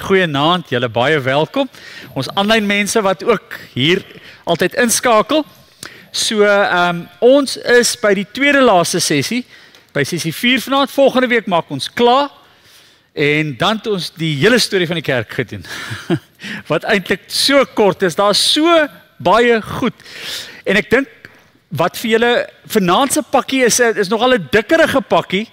goeienaand, julle baie welkom. Ons aanlyn mense wat ook hier altyd inskakel. So, ons is by die tweede laaste sessie, by sessie 4 vanaand. Volgende week maak ons klaar en dan het ons die hele storie van die kerk gedoen. Wat eintlik so kort is, daar is so baie goed. En ek dink wat vir julle vanaand se pakkie is nogal 'n dikkerige pakkie.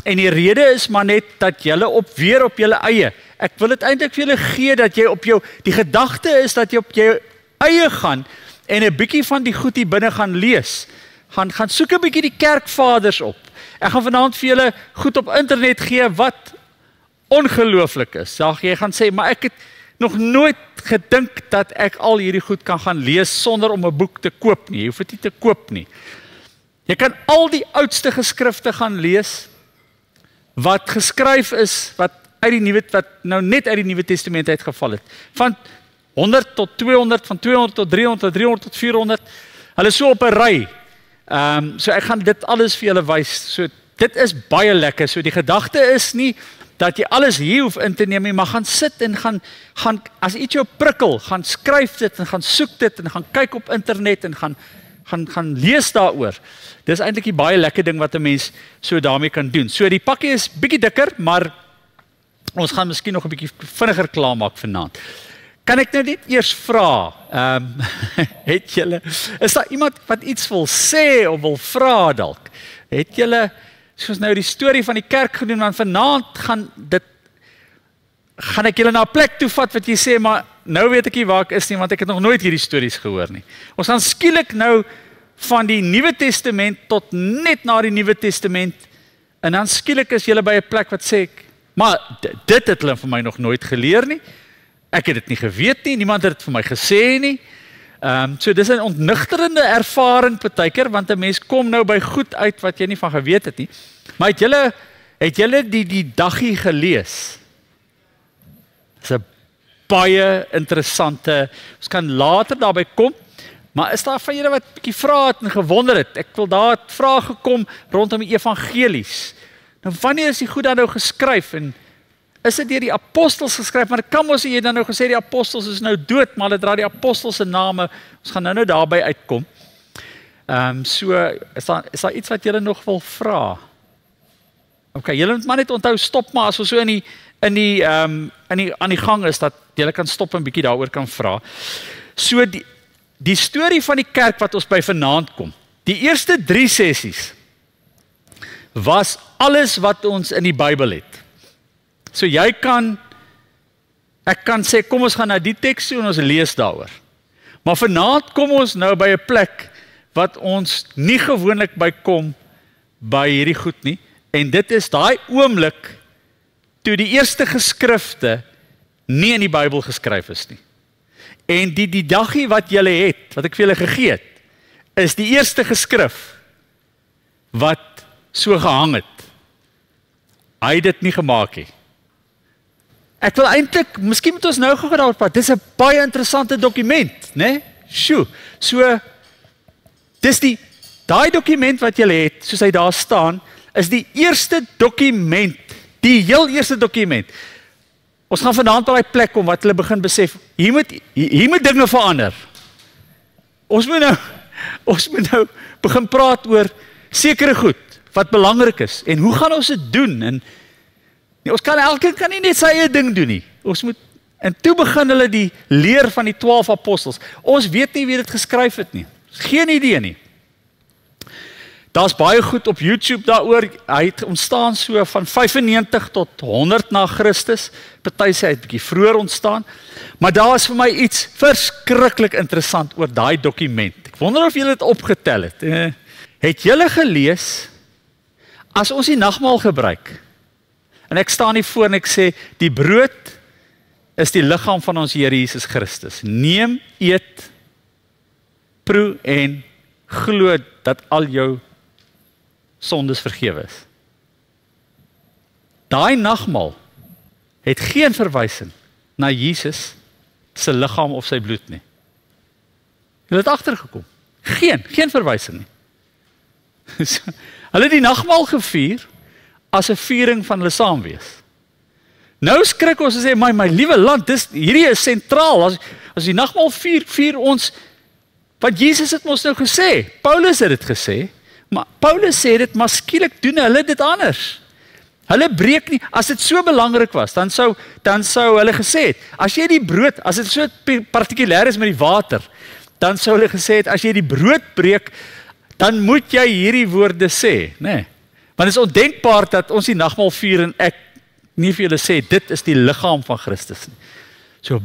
En die rede is maar net dat julle weer op julle eie. Ek wil dit eintlik vir julle gee dat jy op die gedagte is dat jy op jou eie gaan en 'n bietjie van die goed hier binne gaan lees. Gaan soek 'n bietjie die kerkvaders op. Ek gaan vanaand vir julle goed op internet gee wat ongelooflik is. Jy gaan sê, maar ek het nog nooit gedink dat ek al hierdie goed kan gaan lees sonder om 'n boek te koop nie. Jy hoef dit nie te koop nie. Jy kan al die oudste geskrifte gaan lees wat geskryf is, wat nou net uit die Nuwe Testament uitgeval het. Van 100 tot 200, van 200 tot 300, tot 300 tot 400. Hulle is so op 'n ry. So ek gaan dit alles vir julle wys. So dit is baie lekker. So die gedagte is nie dat jy alles hier hoef in te neem nie, maar gaan sit en gaan as iets jou prikkel, gaan skryf dit en gaan soek dit en gaan kyk op internet en gaan lees daaroor. Dis eintlik die baie lekker ding wat 'n mens so daarmee kan doen. So die pakkie is bietjie dikker, maar ons gaan miskien nog 'n bietjie vinniger klaarmaak vanaand. Kan ek nou net eers vra, is daar iemand wat iets wil sê of wil vra dalk? Het julle soos nou die storie van die kerk gedoen, want vanaand gaan ek julle na 'n plek toe vat wat jy sê, maar nou weet ek nie waar ek is nie, want ek het nog nooit hierdie stories gehoor nie. Ons gaan skielik nou van die Nuwe Testament tot net na die Nuwe Testament, en dan skielik is julle by 'n plek wat sê ek, maar dit het hulle vir my nog nooit geleer nie. Ek het dit nie geweet nie, niemand het dit vir my gesê nie. So dis 'n ontnigterende ervaring partykeer, want 'n mens kom nou by goed uit wat jy nie van geweet het nie. Maar het julle die daggie gelees? Dis 'n baie interessante, ons kan later daarby kom, maar is daar van julle wat bietjie vra het en gewonder het? Ek wil daar het vrae gekom rondom die evangelies. Nou wanneer is die goed dan nou geskryf en is dit deur die apostels geskryf? Maar dit kan mos jy dan nou gesê die apostels is nou dood, maar hulle dra die apostels se name. Ons gaan nou daarby uitkom. So is daar iets wat julle nog wil vra? Okay, julle moet maar net onthou stop maar as ons so aan die gang is dat julle kan stop en bietjie daaroor kan vra. So die storie van die kerk wat ons by vanaand kom. Die eerste 3 sessies was alles wat ons in die Bybel het. So ek kan sê, kom ons gaan na die teks toe en ons lees daaroor. Maar vanaand kom ons nou by 'n plek wat ons nie gewoonlik by kom by hierdie goed nie. En dit is daai oomblik toe die eerste geskrifte nie in die Bybel geskryf is nie. En die daggie wat julle het, wat ek vir julle gegee het, is die eerste geskrif wat so gehang het. Hy het dit nie gemaak nie. Ek wil eintlik, miskien moet ons nou gou daarop praat. Dis 'n baie interessante dokument, né? Sjoe. So dis daai dokument wat jy het, soos hy daar staan, is die eerste dokument, die heel eerste dokument. Ons gaan vanaand by daai plek kom wat hulle begin besef, hier moet dinge verander. Ons moet nou begin praat oor sekere goed wat belangrik is en hoe gaan ons dit doen? En ons elkeen kan nie net sy eie ding doen nie. En toe begin hulle die leer van die 12 apostels. Ons weet nie wie dit geskryf het nie. Geen idee nie. Daar's baie goed op YouTube daaroor. Hy het ontstaan so van 95 tot 100 na Christus. Party sê hy het bietjie vroeër ontstaan. Maar daar is vir my iets verskriklik interessant oor daai dokument. Ek wonder of julle dit opgetel het. Het julle gelees, as ons die nagmaal gebruik, en ek staan hier voor en ek sê, die brood is die liggaam van ons Here Jesus Christus. Neem, eet, proe en glo dat al jou sondes vergewe is. Daai nagmaal het geen verwysing na Jesus se liggaam of sy bloed nie. Jy het agtergekom. Geen verwysing nie. Hulle het die nagmaal gevier as 'n viering van hulle saamwees. Nou skrik ons en sê, my liewe land, hierdie is sentraal. As die nagmaal vier ons, wat Jesus het ons nou gesê, Paulus het dit gesê, maar Paulus sê dit, maar skielik doen hulle dit anders. Hulle breek nie, as dit so belangrik was, dan sou hulle gesê het, as jy die brood, as dit so partikulêr is met die water, dan sou hulle gesê het, as jy die brood breek, dan moet jy hierdie woorde sê, nee. Want het is ondenkbaar dat ons die nagmaal vier en ek nie vir julle sê, dit is die liggaam van Christus nie. So,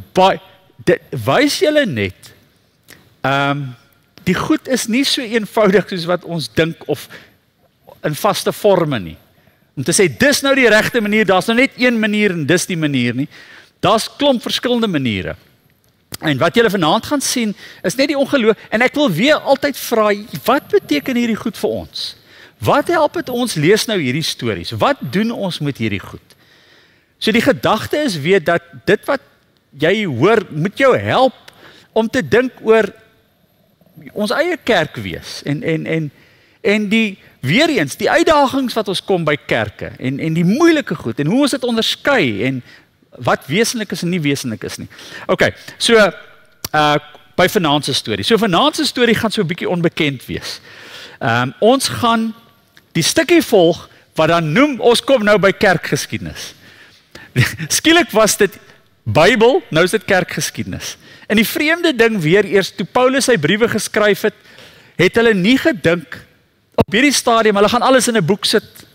dit wys julle net, die goed is nie so eenvoudig soos wat ons dink of in vaste vorme nie. Om te sê, dis nou die regte manier, daar's nou net een manier en dis die manier nie. Daar's klomp verskillende maniere. En wat julle vanaand gaan sien, is net die ongeloof, en ek wil weer altyd vra, wat beteken hierdie goed vir ons? Wat help het ons lees nou hierdie stories? Wat doen ons met hierdie goed? So die gedagte is weer dat dit wat jy hoor, moet jou help om te dink oor ons eie kerk wees. En die weer eens, die uitdagings wat ons kom by kerke, en die moeilike goed, en hoe ons dit onderskei, en wat wesenlik is en nie wesenlik is nie. Ok, so, by vanaand se storie. So vanaand se storie gaan so 'n bietjie onbekend wees. Ons gaan die stukkie volg, wat dan noem, ons kom nou by kerkgeskiedenis. Skielik was dit Bybel, nou is dit kerkgeskiedenis. En die vreemde ding weer eers, toe Paulus sy briewe geskryf het hulle nie gedink, op hierdie stadium, hulle gaan alles in 'n boek sit,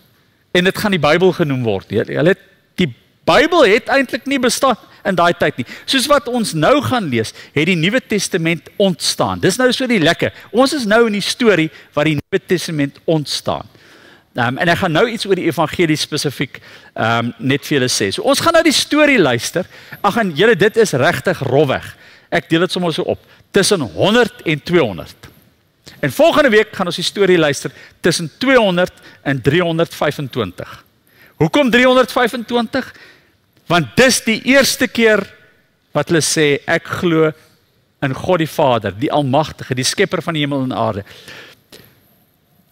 en dit gaan die Bybel genoem word. Die Bybel het eintlik nie bestaan in daai tyd nie. Soos wat ons nou gaan lees, het die Nuwe Testament ontstaan. Dis nou so die lekker. Ons is nou in die storie waar die Nuwe Testament ontstaan. En ek gaan nou iets oor die evangelie spesifiek net vir julle sê. So ons gaan nou die storie luister. Ag en julle, dit is regtig rofweg. Ek deel dit sommer so op, tussen 100 en 200. En volgende week gaan ons die storie luister tussen 200 en 325. Hoekom 325? Want dis die eerste keer wat hulle sê, ek glo in God die Vader, die Almagtige, die skepper van die hemel en aarde.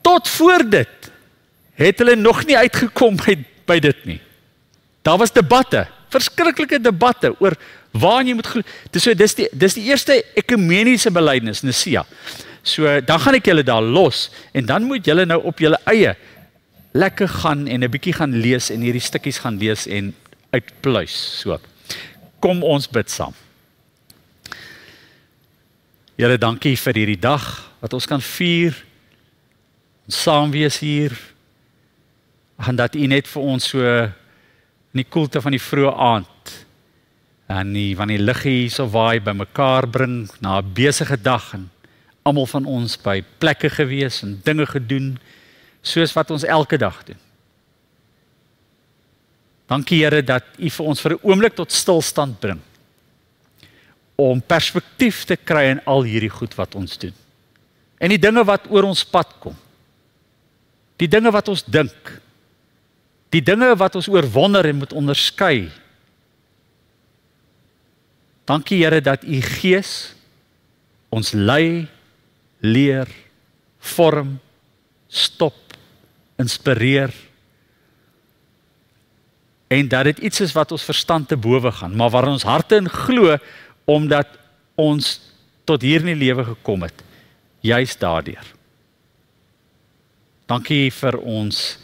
Tot voor dit het hulle nog nie uitgekom by dit nie. Daar was debatte, verskriklike debatte oor waar jy moet glo. Dis die eerste ekumeniese belydenis, Nicea. So dan gaan ek julle daar los, en dan moet julle nou op julle eie lekker gaan en 'n bietjie gaan lees en hierdie stukkies gaan lees en uitpluis. So, kom ons bid saam. Here, dankie vir hierdie dag wat ons kan vier, ons saam wees hier, en dat U net vir ons so in die koelte van die vroeë aand en van die lig hier so waai by mekaar bring na 'n besige dag, en almal van ons by plekke gewees en dinge gedoen soos wat ons elke dag doen. Dankie Here dat U vir ons vir 'n oomblik tot stilstand bring om perspektief te kry in al hierdie goed wat ons doen. En die dinge wat oor ons pad kom. Die dinge wat ons dink. Die dinge wat ons oorwonder en moet onderskei. Dankie Here dat U Gees ons lei, leer, vorm, stop, inspireer, en dat dit iets is wat ons verstand te bowe gaan, maar waar ons harte in glo, omdat ons tot hier in die lewe gekom het, juist daardeur. Dankie vir ons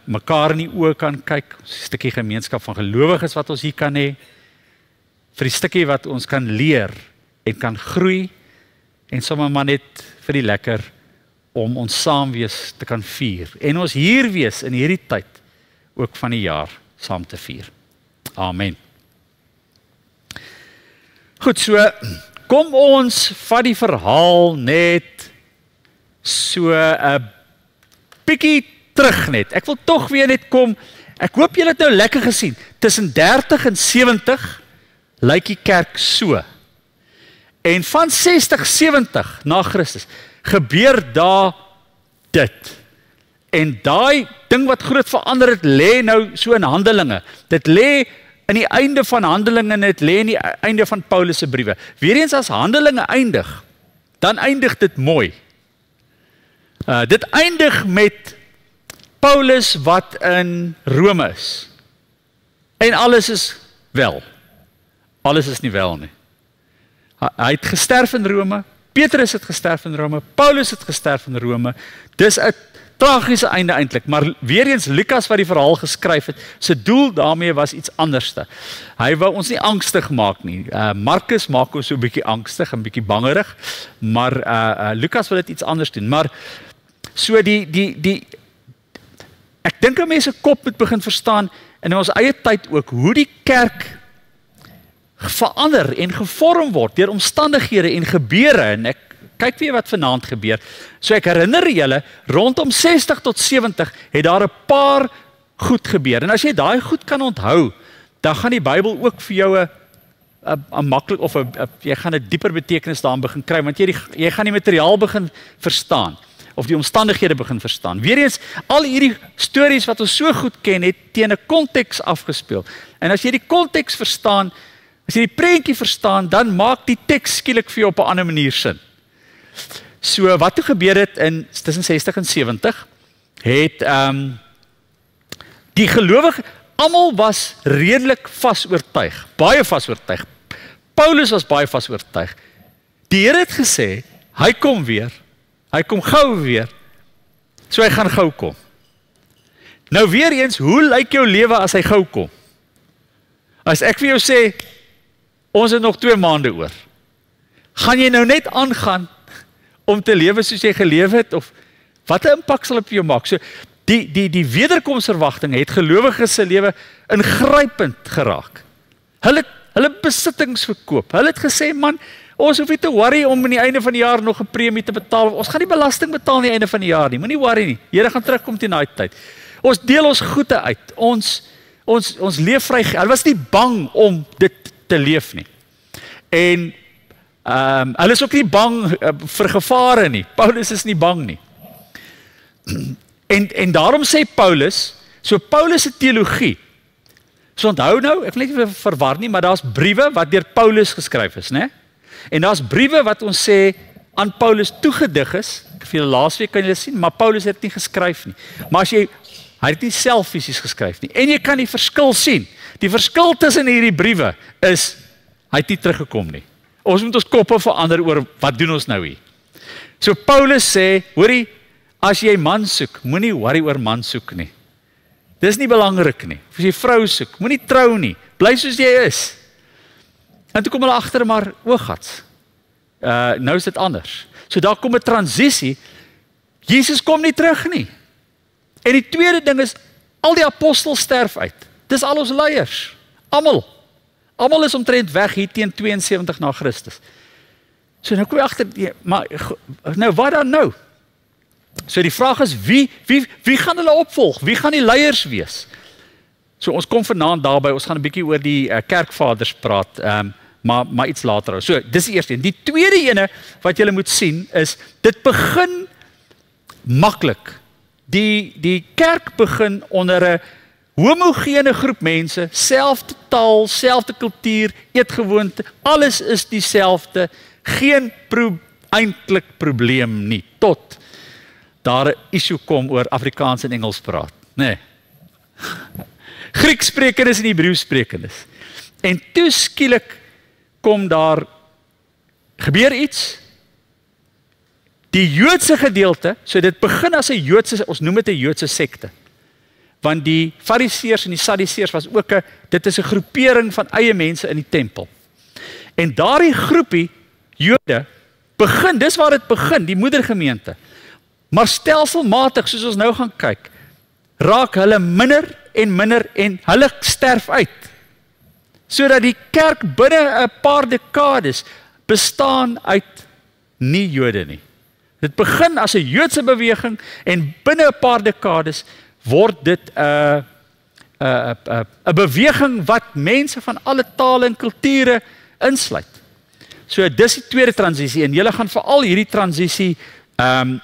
mekaar in die oë kan kyk, ons 'n stukkie gemeenskap van gelowiges wat ons hier kan hê, vir die stukkie wat ons kan leer en kan groei, en sommer maar net vir die lekker om ons saamwees te kan vier, en ons hier wees in hierdie tyd, ook van die jaar, saam te vier. Amen. Goed, so, kom ons vat die verhaal net so 'n bietjie terug net. Ek wil tog weer net kom, ek hoop julle het nou lekker gesien, tussen 30 en 70 lyk die kerk so. En van 60, 70 na Christus gebeur daar dit. En daai ding wat groot verander het, lê nou so in Handelinge. Dit lê in die einde van Handelinge en dit lê in die einde van Paulus se briewe. Weereens as Handelinge eindig, dan eindig dit mooi. Dit eindig met Paulus wat in Rome is. En alles is wel. Alles is nie wel nie. Hy het gesterf in Rome, Petrus het gesterf in Rome, Paulus het gesterf in Rome. Dis 'n tragiese einde eintlik, maar weer eens Lukas wat die verhaal geskryf het, sy doel daarmee was iets anderste. Hy wou ons nie angstig maak nie. Markus maak ons so 'n bietjie angstig en bietjie bangerig, maar Lukas wil dit iets anders doen. Maar so ek dink 'n mens se kop moet begin verstaan in ons eie tyd ook hoe die kerk verander en gevorm word deur omstandighede en gebeure, en ek kyk weer wat vanaand gebeur. So ek herinner julle, rondom 60 tot 70 het daar 'n paar goed gebeur. En as jy daai goed kan onthou, dan gaan die Bybel ook vir jou 'n maklik of jy gaan 'n dieper betekenis daarin begin kry, want jy gaan die materiaal begin verstaan of die omstandighede begin verstaan. Weereens, al hierdie stories wat ons so goed ken, het teen 'n konteks afgespeel. En as jy die konteks verstaan, as jy die prentjie verstaan, dan maak die teks skielik vir jou op 'n ander manier sin. So wat toe gebeur het tussen 60 en 70, het die gelowige, almal was redelik vas oortuig, baie vas oortuig. Paulus was baie vas oortuig. Die Here het gesê, hy kom weer, hy kom gou weer, so hy gaan gou kom. Nou weer eens, hoe lyk jou lewe as hy gou kom? As ek vir jou sê, ons het nog 2 maande oor, gaan jy nou net aangaan om te lewe soos jy geleef het, of wat 'n impak sal op jou maak? So die wederkomsverwagting het gelowiges se lewe ingrypend geraak. Hulle besittings verkoop. Hulle het gesê, man, ons hoef nie te worry om aan die einde van die jaar nog 'n premie te betaal. Ons gaan nie belasting betaal aan die einde van die jaar nie. Moenie worry nie. Here gaan terugkom teen daai tyd. Ons deel ons goede uit. Ons leef vry. Hulle was nie bang om dit te leef nie. En hulle is ook nie bang vir gevare nie. Paulus is nie bang nie. En daarom sê Paulus, so Paulus se teologie, so onthou nou, ek wil net nie verwar nie, maar daar's briewe wat deur Paulus geskryf is, né? En daar's briewe wat ons sê aan Paulus toegedig is. Ek vir julle laasweek kan julle sien, maar Paulus het nie geskryf nie. Maar as hy het nie self fisies geskryf nie. En jy kan die verskil sien. Die verskil tussen hierdie briewe is, hy het nie teruggekom nie. Ons moet ons koppe verander oor wat doen ons nou hier. So Paulus sê, hoorie, as jy man soek, moenie worry oor man soek nie. Dis nie belangrik nie. As jy vrou soek, moenie trou nie. Bly soos jy is. En toe kom hulle agter maar, gats. Nou is dit anders. So daar kom 'n transisie. Jesus kom nie terug nie. En die tweede ding is, al die apostels sterf uit. Dis al ons leiers. Almal is omtrent weg hier teen 72 na Christus. So nou kom jy agter, maar nou wat dan nou? So die vraag is, wie gaan hulle opvolg? Wie gaan die leiers wees? So ons kom vanaand daarby, ons gaan 'n bietjie oor die kerkvaders praat, maar iets later. So dis die eerste een. Die tweede ene wat julle moet sien is, dit begin maklik. Die kerk begin onder 'n homogene groep mense, selfde taal, selfde kultuur, eetgewoonte, alles is dieselfde, geen eintlik probleem nie, tot daar 'n issue kom oor Afrikaans en Engels praat, nee. Grieksprekendes en Hebreësprekendes. En toe skielik kom daar, gebeur iets, die Joodse gedeelte, so dit begin as 'n Joodse, ons noem dit 'n Joodse sekte, want die Fariseërs en die Sadduseërs was ook dit is 'n groepering van eie mense in die tempel. En daardie groepie Jode begin, dis waar dit begin, die moedergemeente. Maar stelselmatig, soos ons nou gaan kyk, raak hulle minder en hulle sterf uit. Sodat die kerk binne 'n paar dekades bestaan uit nie Jode nie. Dit begin as 'n Joodse beweging en binne 'n paar dekades word dit 'n beweging wat mense van alle tale en kulture insluit. So dis die tweede transisie en julle gaan veral hierdie transisie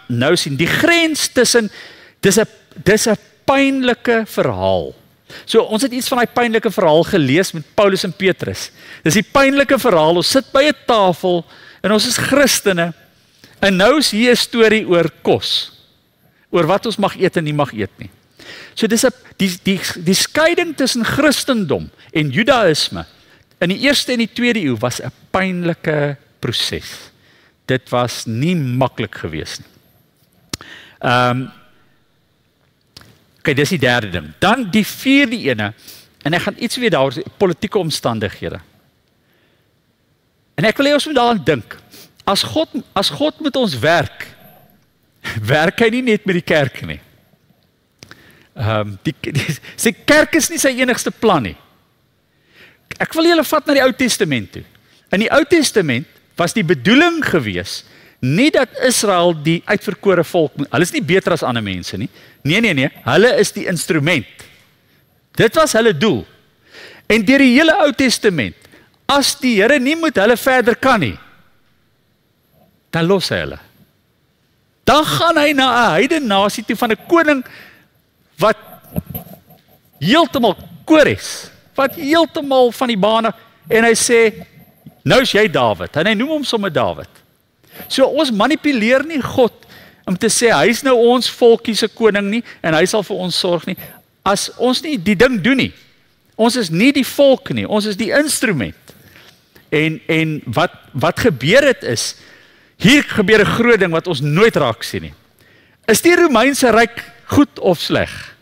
nou sien. Die grens tussen dis 'n pynlike verhaal. So ons het iets van daai pynlike verhaal gelees met Paulus en Petrus. Dis die pynlike verhaal. Ons sit by 'n tafel en ons is Christene. En nou is hier 'n storie oor kos. Oor wat ons mag eet en nie mag eet nie. So dis die skeiding tussen Christendom en Judaïsme in die 1ste en die 2de eeu was 'n pynlike proses. Dit was nie maklik geweest nie. Okay, dis die 3de ding. Dan die 4de ene, en ek gaan iets weer daaroor sê, politieke omstandighede. En ek wil hê ons moet daaraan dink. As God met ons werk hy nie net met die kerk nie. Sy kerk is nie sy enigste plan nie. Ek wil julle vat na die Ou Testament toe. In die Ou Testament was die bedoeling gewees nie dat Israel die uitverkore volk, hulle is nie beter as ander mense nie. Nee, hulle is die instrument. Dit was hulle doel. En deur die hele Ou Testament, as die Here nie met hulle verder kan nie, dan los hy hulle. Dan gaan hy na 'n heidene nasie toe van 'n koning wat heeltemal Kores, wat heeltemal van die bane, en hy sê, nou is jy Dawid, en hy noem hom sommer Dawid. So ons manipuleer nie God om te sê, hy is nou ons volkie se koning nie, en hy sal vir ons sorg nie, as ons nie die ding doen nie. Ons is nie die volk nie, ons is die instrument. En wat gebeur het is, hier gebeur 'n groot ding wat ons nooit raak sien nie. Is die Romeinse ryk goed of sleg?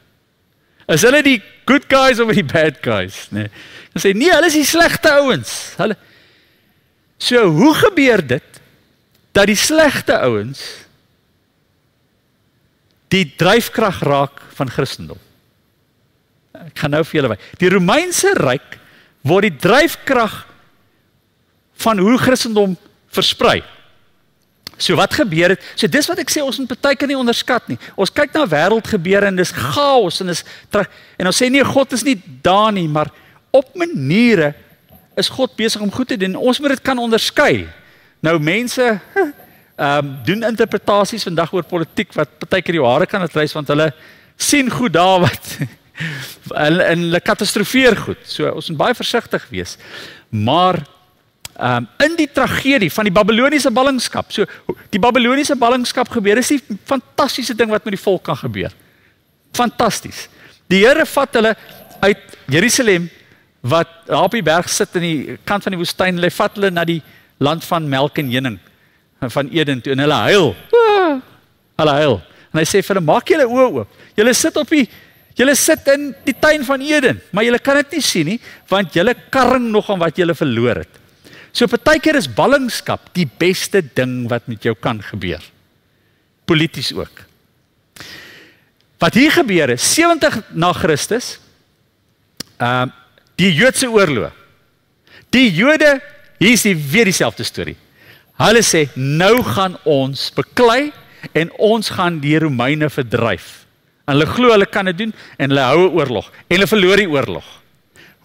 Is hulle die good guys of die bad guys? Nee. Dan sê nee, hulle is die slegte ouens. So hoe gebeur dit dat die slegte ouens die dryfkrag raak van Christendom? Ek gaan nou vir julle wys. Die Romeinse ryk word die dryfkrag van hoe Christendom versprei. So wat gebeur het? So dis wat ek sê, ons moet partykeer nie onderskat nie. Ons kyk na wêreldgebeure en dis chaos en en ons sê nee, God is nie daar nie, maar op maniere is God besig om goed te doen. Ons moet dit kan onderskei. Nou mense doen interpretasies vandag oor politiek wat partykeer jou hare kan uitrys want hulle sien goed daar wat en hulle katastrofeer goed. So ons moet baie versigtig wees. Maar in die tragedie van die Babiloniese ballingskap. So die Babiloniese ballingskap gebeur, is die fantastiese ding wat met die volk kan gebeur. Fantasties. Die Here vat hulle uit Jerusalem wat daar op die berg sit in die kant van die woestyn, hulle vat hulle na die land van melk en honing van Eden toe en hulle huil. Hulle huil. En hy sê vir hulle, maak julle oë oop. Julle sit in die tuin van Eden, maar julle kan dit nie sien nie, want julle karring nog aan wat julle verloor het. So partykeer is ballingskap die beste ding wat met jou kan gebeur. Polities ook. Wat hier gebeur is, 70 na Christus, die Joodse oorlog. Die Jode, hier is weer dieselfde storie. Hulle sê, nou gaan ons beklei en ons gaan die Romeine verdryf. En hulle glo hulle kan dit doen en hulle hou 'n oorlog. En hulle verloor die oorlog.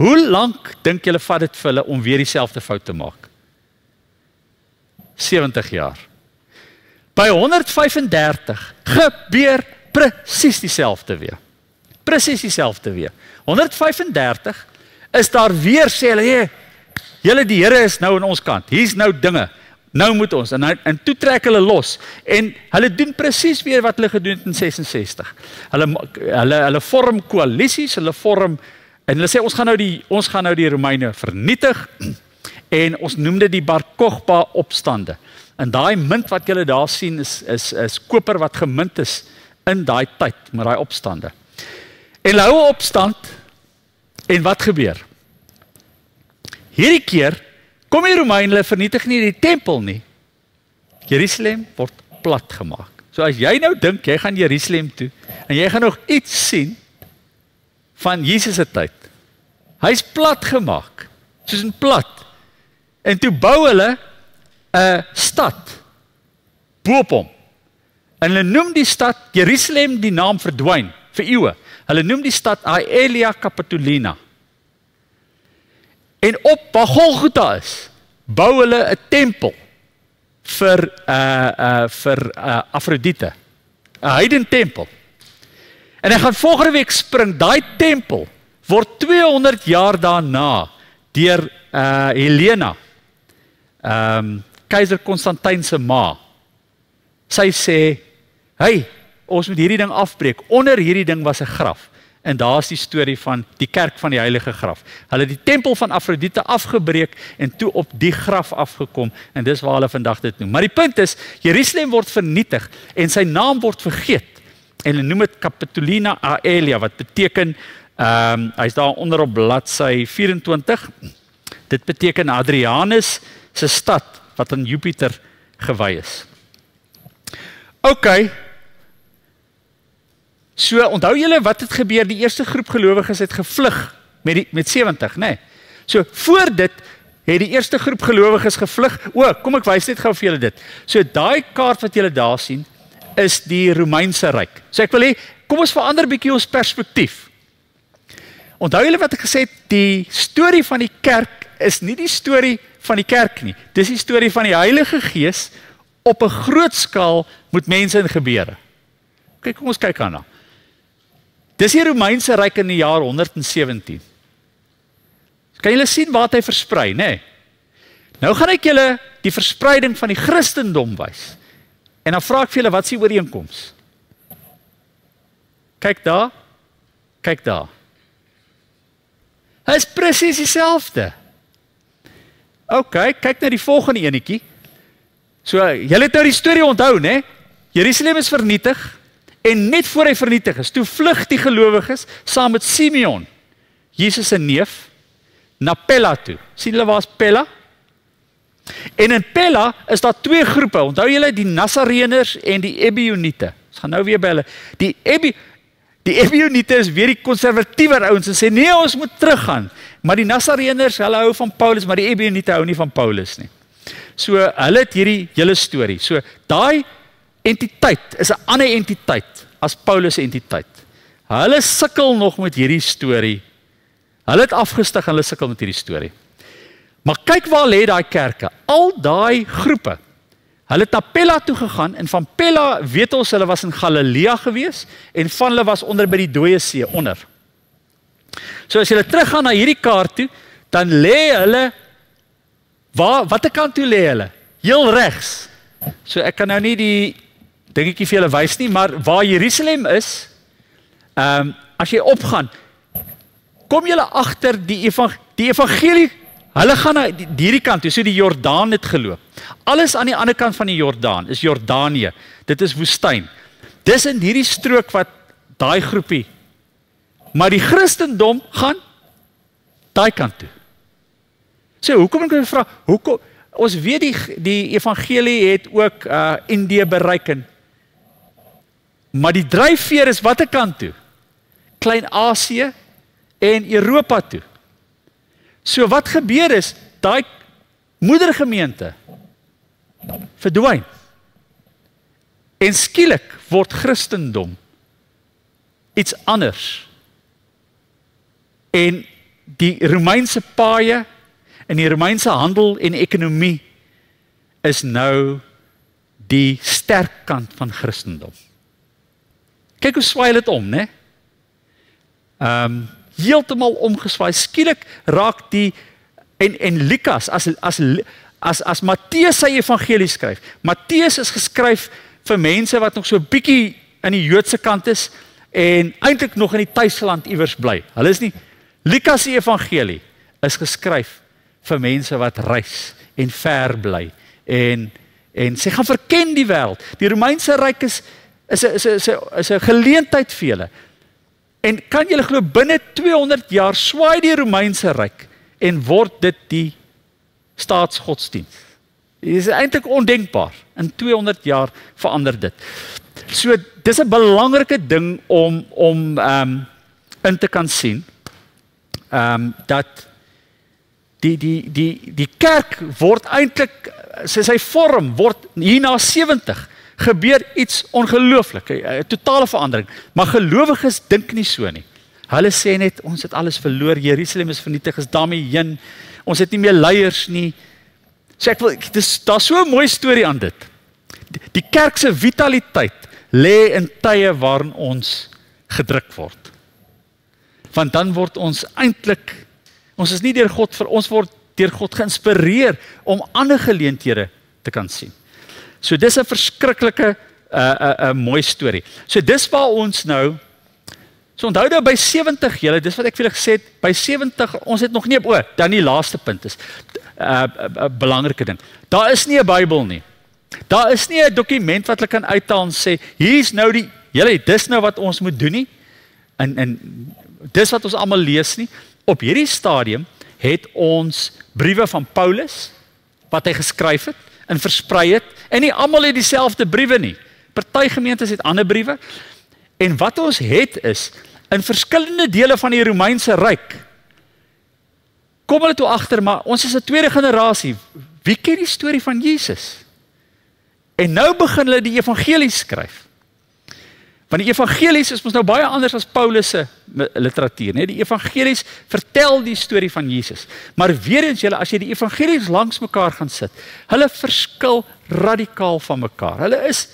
Hoe lank dink julle vat dit vir hulle om weer dieselfde fout te maak? 70 jaar. By 135 gebeur presies dieselfde weer. Presies dieselfde weer. 135 is daar weer, sê hulle, julle die Here is nou aan ons kant. Hier's nou dinge. Nou moet ons. En toe trek hulle los. En hulle doen presies weer wat hulle gedoen het in 66. Hulle vorm koalisies, hulle vorm, en hulle sê, ons gaan nou die Romeine vernietig, en ons noem dit die Bar Kokhba opstande. En daai munt wat julle daar sien, is koper wat gemint is in daai tyd, met daai opstande. En hulle hou 'n opstand, en wat gebeur? Hierdie keer, kom die Romeine, hulle vernietig nie die tempel nie. Jerusalem word plat gemaak. So as jy nou dink, jy gaan Jerusalem toe, en jy gaan nog iets sien, van Jesus se tyd. Hy's plat gemaak, soos 'n plat. En toe bou hulle 'n stad, boop hom. En hulle noem die stad, Jerusalem, die naam verdwyn, vir eeue. Hulle noem die stad Aelia Capitolina. En op waar Golgotha is, bou hulle 'n tempel vir Afrodite, 'n heidene tempel. En ek gaan volgende week spring, daai tempel word 200 jaar daarna deur Helena, keiser Konstantyn se ma. Sy sê, hey, ons moet hierdie ding afbreek. Onder hierdie ding was 'n graf. En daar is die storie van die kerk van die heilige graf. Hulle het die tempel van Afrodite afgebreek en toe op die graf afgekom en dis waar hulle vandag dit noem. Maar die punt is, Jerusalem word vernietig en sy naam word vergeet. En hulle noem dit Capitolina Aelia wat beteken hy's daar onder op bladsy 24. Dit beteken Adrianus se stad wat aan Jupiter gewy is. OK. So, onthou julle wat het gebeur? Die eerste groep gelowiges het gevlug met 70, né? So, voor dit het die eerste groep gelowiges gevlug. Kom ek wys net gou vir julle dit. So, daai kaart wat julle daar sien, is die Romeinse ryk. So, ek wil hê, kom ons verander bietjie ons perspektief. Onthou julle wat ek gesê het, die storie van die kerk is nie die storie van die kerk nie. Dis die storie van die Heilige Gees op 'n groot skaal met mense in gebeure. Kyk, kom ons kyk aan. Dis die Romeinse ryk in die jaar 117. Kan julle sien waar hy versprei, né? Nou gaan ek julle die verspreiding van die Christendom wys. En dan vra ek vir julle, wat is die ooreenkoms? Kyk daar. Kyk daar. Dit is presies dieselfde. OK, kyk na die volgende enetjie. So, julle het nou die storie onthou, né? Jerusalem is vernietig en net voor hy vernietig is, toe vlug die gelowiges saam met Simeon, Jesus se neef, na Pella toe. Sien julle waar is Pella? En in Pella is daar twee groepe. Onthou julle die Nasareëners en die Ebioniete. Ons gaan nou weer by hulle. Die Ebioniete is weer die konservatiewer ouens en sê nee, ons moet teruggaan. Maar die Nasareëners, hulle hou van Paulus, maar die Ebioniete hou nie van Paulus nie. So hulle het hierdie hele storie. So daai entiteit is 'n ander entiteit as Paulus se entiteit. Hulle sukkel nog met hierdie storie. Hulle het afgestig en hulle sukkel met hierdie storie. Maar kyk waar lê daai kerke. Al daai groepe. Hulle het na Pella toe gegaan en van Pella weet ons hulle was in Galilea gewees en van hulle was onder by die Dooie See onder. So as julle teruggaan na hierdie kaart toe, dan lê hulle watter kant toe lê hulle? Heel regs. So ek kan nou nie die dingetjie vir julle wys nie, maar waar Jerusalem is, as jy opgaan, kom julle agter die evangelie, hulle gaan na hierdie kant toe, so die Jordaan het geloop. Alles aan die ander kant van die Jordaan is Jordanië. Dit is woestyn. Dis in hierdie strook wat daai groepie. Maar die Christendom gaan daai kant toe. So hoekom ek vra, hoekom ons weet die evangelie het ook Indië bereik en maar die dryfveer is watter kant toe? Klein-Asië en Europa toe. So wat gebeur is, daai moedergemeente verdwyn. En skielik word Christendom iets anders. En die Romeinse paaie en die Romeinse handel en ekonomie is nou die sterk kant van Christendom. Kyk hoe swaai dit om, né? Heeltemal omgeswaai. Skielik raak die en Lukas as Matteus sy evangelie skryf. Matteus is geskryf vir mense wat nog so bietjie in die Joodse kant is en eintlik nog in die tuisland iewers bly. Hulle is nie Lukas se evangelie is geskryf vir mense wat reis en ver bly en sy gaan verken die wêreld. Die Romeinse ryk is 'n geleentheid vir julle. En kan julle glo binne 200 jaar swaai die Romeinse ryk en word dit die staatsgodsdienst. Dit is eintlik ondenkbaar. In 200 jaar verander dit. So dis 'n belangrike ding om in te kan sien dat die kerk word eintlik sy vorm word hierna 70 gebeur iets ongelooflik, 'n totale verandering. Maar gelowiges dink nie so nie. Hulle sê net ons het alles verloor, Jerusalem is vernietig, is daarmee heen. Ons het nie meer leiers nie. So daar's so 'n mooi storie aan dit. Die kerk se vitaliteit lê in tye waarin ons gedruk word. Want dan word ons eintlik, ons is nie deur God ons word deur God geïnspireer om ander geleenthede te kan sien. So dis 'n verskriklike mooi storie. So dis waar ons nou, so onthou nou by 70 julle, dis wat ek vir julle gesê het, by 70, ons het nog nie, dan die laaste punt is, 'n belangrike ding, daar is nie 'n Bybel nie, daar is nie 'n dokument wat hulle kan uithaal en sê, hier's nou julle, dis nou wat ons moet doen nie, en dis wat ons almal lees nie, op hierdie stadium het ons briewe van Paulus, wat hy geskryf het, en versprei het, en nie almal het dieselfde briewe nie, party gemeentes het ander briewe, en wat ons het is, in verskillende dele van die Romeinse Ryk, kom hulle toe agter, maar ons is 'n tweede generasie, wie ken die storie van Jesus? En nou begin hulle die evangelies skryf, want die evangelies is mos nou baie anders as Paulus se literatuur, nee? Die evangelies vertel die storie van Jesus, maar weer eens julle, as jy die evangelies langs mekaar gaan sit, hulle verskil radikaal van mekaar, hulle is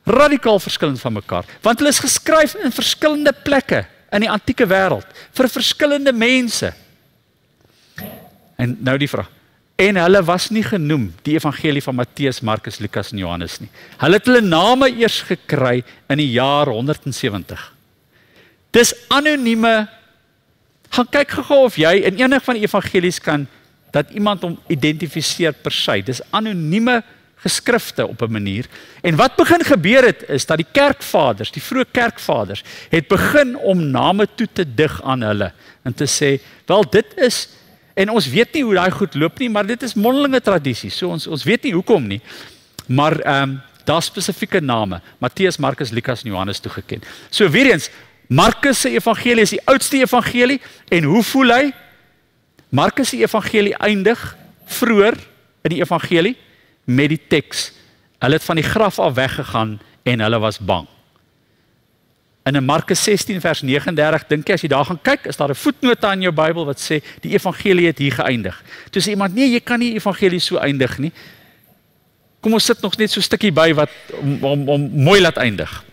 radikaal verskillend van mekaar, want hulle is geskryf in verskillende plekke in die antieke wêreld, vir verskillende mense. En nou die vraag, en hulle was nie genoem, die evangelie van Matteus, Markus, Lukas en Johannes nie. Hulle het hulle name eers gekry in die jaar 170. Dis anonieme, gaan kyk gou of jy in enig van die evangelies kan, dat iemand hom identifiseer per se, dis anonieme geskrifte op 'n manier, en wat begin gebeur het, is dat die kerkvaders, die vroeë kerkvaders, het begin om name toe te dig aan hulle, en te sê, wel dit is, en ons weet nie hoe daai goed loop nie, maar dit is mondelinge tradisie, so ons weet nie hoekom nie, maar daar spesifieke name, Matteus, Markus, Lukas en Johannes toegeken. So weer eens, Markus se evangelie is die oudste evangelie, en hoe voel hy? Markus se evangelie eindig vroeër in die evangelie, met die teks, hulle het van die graf af weggegaan, en hulle was bang. En in Markus 16 vers 39, dink jy, as jy daar gaan kyk, is daar 'n voetnota in jou Bybel wat sê, die evangelie het hier geëindig. Toe sê iemand, nee, jy kan nie evangelie so eindig nie. Kom ons sit nog net so 'n stukkie by, wat om mooi laat eindig.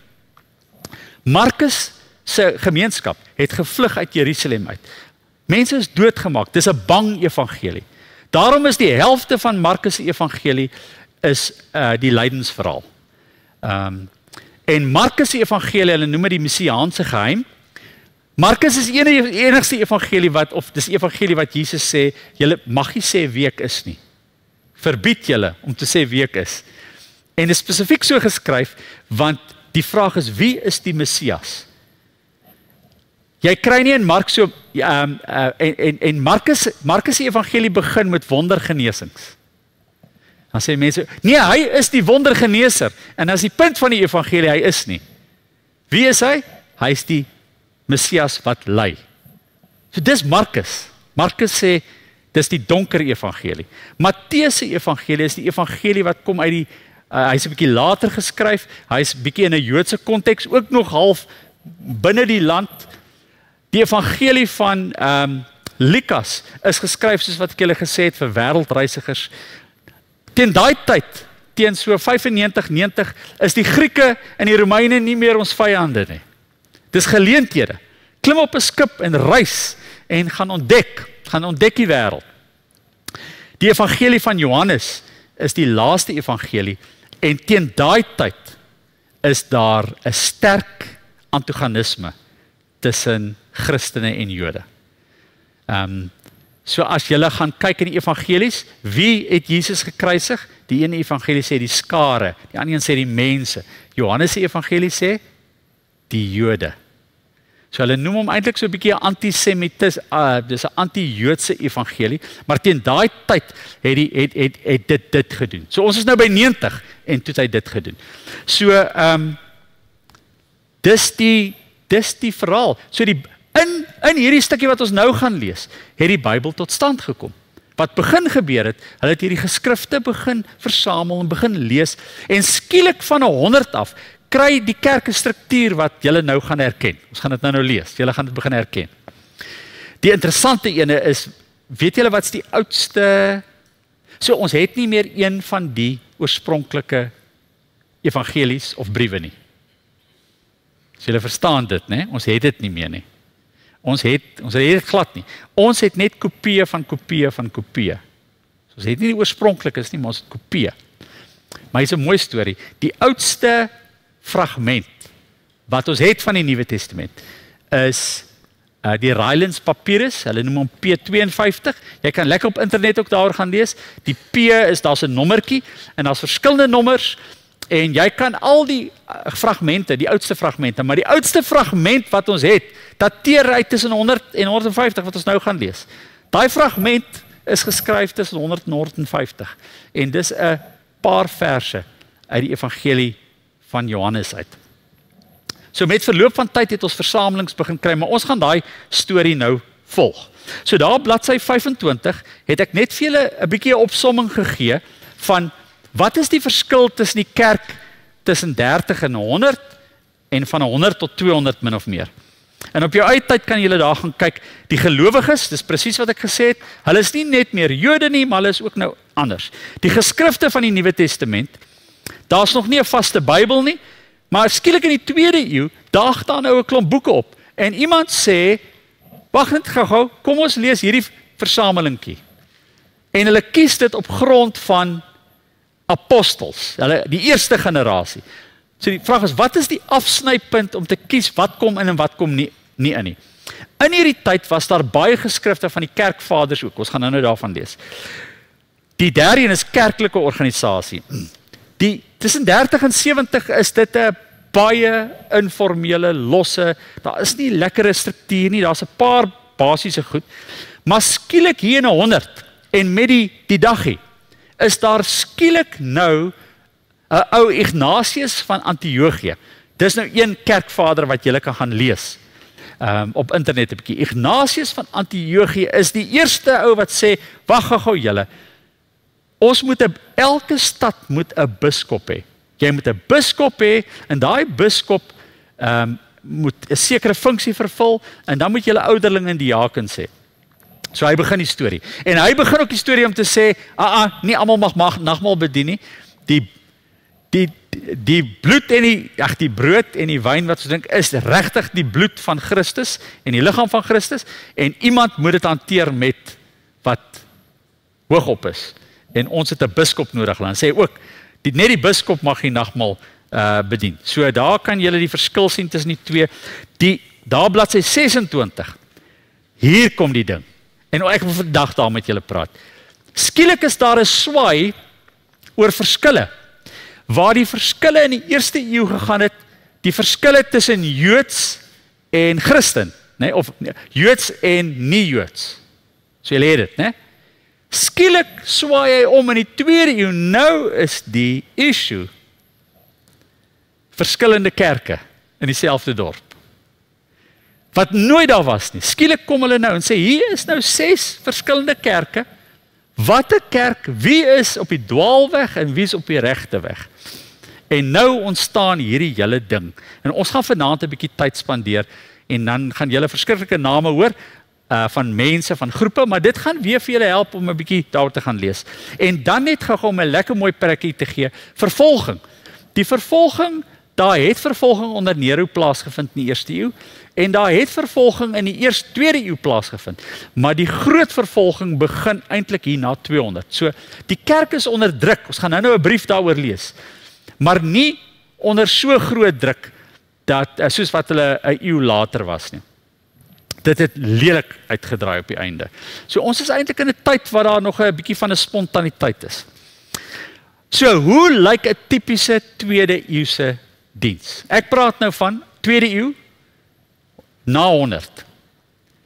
Markus se gemeenskap het gevlug uit Jerusalem uit. Mense is doodgemaak, dis 'n bang evangelie. Daarom is die helfte van Markus se evangelie is die lydensverhaal. En Markus se evangelie, hulle noem dit die messiaanse geheim. Markus is die enigste evangelie wat, of dis evangelie wat Jesus sê, julle mag nie sê wie ek is nie. Verbied julle om te sê wie ek is. En dit is spesifiek so geskryf, want die vraag is, wie is die Messias? Jy kry nie in Mark so, en Markus se evangelie begin met wondergenesings. Dan sê mense, nee, hy is die wondergeneser, en as die punt van die evangelie, hy is nie. Wie is hy? Hy is die Messias wat lei. So dis Markus. Markus sê, dis die donker evangelie. Matteus se evangelie is die evangelie wat kom uit die, hy is 'n bietjie later geskryf, hy is bietjie in 'n Joodse konteks, ook nog half binne die land. Die evangelie van Lukas is geskryf, soos wat ek julle gesê het, vir wêreldreisigers. Teen daai tyd, teen so 95, 90, is die Grieke en die Romeine nie meer ons vyande nie. Dis geleenthede. Klim op 'n skip en reis en gaan ontdek die wêreld. Die evangelie van Johannes is die laaste evangelie, en teen daai tyd is daar 'n sterk antagonisme tussen Christene en Jode. So as julle gaan kyk in die evangelies, wie het Jesus gekruisig? Die ene evangelie sê die skare, die ander een sê die mense. Johannes se evangelie sê die Jode. So hulle noem hom eintlik so 'n bietjie antisemitis, dis 'n anti-Joodse evangelie, maar teen daai tyd het dit gedoen. So ons is nou by 90 en toe het hy dit gedoen. So dis die verhaal. So in hierdie stukkie wat ons nou gaan lees, het die Bybel tot stand gekom. Wat begin gebeur het, hulle het hierdie geskrifte begin versamel en begin lees, en skielik van 100 af, kry die kerk 'n struktuur wat julle nou gaan herken. Ons gaan dit nou lees, julle gaan dit begin herken. Die interessante ene is, weet julle wat's die oudste? So ons het nie meer een van die oorspronklike evangelies of briewe nie. So julle verstaan dit, né? Ons het dit nie meer nie. Ons het dit glad nie. Ons het net kopieë van kopieë van kopieë. So ons het nie die oorspronklikes nie, maar ons het kopieë. Maar hier's 'n mooi storie. Die oudste fragment wat ons het van die Nuwe Testament is die Rylands Papyrus, hulle noem hom P52. Jy kan lekker op internet ook daaroor gaan lees. Die P is daar's 'n nommertjie en daar's verskillende nommers en jy kan al die fragmente, die oudste fragmente, maar die oudste fragment wat ons het, dateer uit tussen 100 en 150 wat ons nou gaan lees. Daai fragment is geskryf tussen 100 en 150 en dis 'n paar verse uit die evangelie van Johannes uit. So met verloop van tyd het ons versamelings begin kry, maar ons gaan daai storie nou volg. So daar op bladsy 25 het ek net vir julle 'n bietjie 'n opsomming gegee van wat is die verskil tussen die kerk tussen 30 en 100 en van 100 tot 200 min of meer. En op jou eie tyd kan julle daar gaan kyk, die gelowiges, dis presies wat ek gesê het, hulle is nie net meer Jode nie, maar hulle is ook nou anders. Die geskrifte van die Nuwe Testament, daar's nog nie 'n vaste Bybel nie, maar skielik in die 2de eeu daag daar nou 'n klomp boeke op. En iemand sê, wag net gou-gou, kom ons lees hierdie versamelingkie. En hulle kies dit op grond van apostels, hulle die eerste generasie. So die vraag is, wat is die afsnypunt om te kies wat kom in en wat kom nie in nie? In hierdie tyd was daar baie geskrifte van die kerkvaders ook. Ons gaan nou daarvan lees. Die derde een is kerklike organisasie. Die tussen 30 en 70 is dit 'n baie informele, losse, daar is nie lekkere struktuur nie, daar's 'n paar basiese goed. Maar skielik hier in 100 en met die daggie is daar skielik nou 'n ou Ignatius van Antiochië. Dis nou een kerkvader wat jy kan gaan lees op internet 'n bietjie. Ignatius van Antiochië is die eerste ou wat sê, wag gou julle, ons moet elke stad moet 'n biskop hê. Jy moet 'n biskop hê en daai biskop moet 'n sekere funksie vervul en dan moet jy ouderlinge en diakens hê. So hy begin die storie. En hy begin ook die storie om te sê, nie almal mag nagmaal bedien nie. Die bloed en die brood en die wyn wat ons drink is regtig die bloed van Christus en die liggaam van Christus en iemand moet dit hanteer met wat hoogop is. En ons het 'n biskop nodig. Dan sê ook net die biskop mag die nagmaal bedien. So daar kan julle die verskil sien tussen die twee. Daar bladsy 26. Hier kom die ding. En ek wil vandag daar met julle praat. Skielik is daar 'n swaai oor verskille. Waar die verskille in die eerste eeu gegaan het, die verskille tussen Joods en Christen, nee, of Joods en nie Joods. So julle het dit, né? Skielik swaai hy om in die tweede eeu. Nou is die issue verskillende kerke in dieselfde dorp. Wat nooit daar was nie. Skielik kom hulle nou en sê, hier is nou 6 verskillende kerke. Wat 'n kerk, wie is op die dwaalweg en wie is op die regte weg? En nou ontstaan hierdie hele ding. En ons gaan vanaand 'n bietjie tyd spandeer en dan gaan julle verskriklike name hoor van mense, van groepe, maar dit gaan weer vir julle help om 'n bietjie daaroor te gaan lees. En dan net gou om 'n lekker mooi prikkie te gee, vervolging. Die vervolging, daar het vervolging onder Nero plaasgevind in die eerste eeu en daar het vervolging in die tweede eeu plaasgevind. Maar die groot vervolging begin eintlik hier na 200. So die kerk is onder druk. Ons gaan nou 'n brief daaroor lees. Maar nie onder so groot druk dat soos wat hulle 'n eeu later was nie. Dit het lelik uitgedraai op die einde. So ons is eintlik in 'n tyd waar daar nog 'n bietjie van 'n spontaniteit is. So hoe lyk 'n tipiese tweede eeuse diens? Ek praat nou van tweede eeu na 100.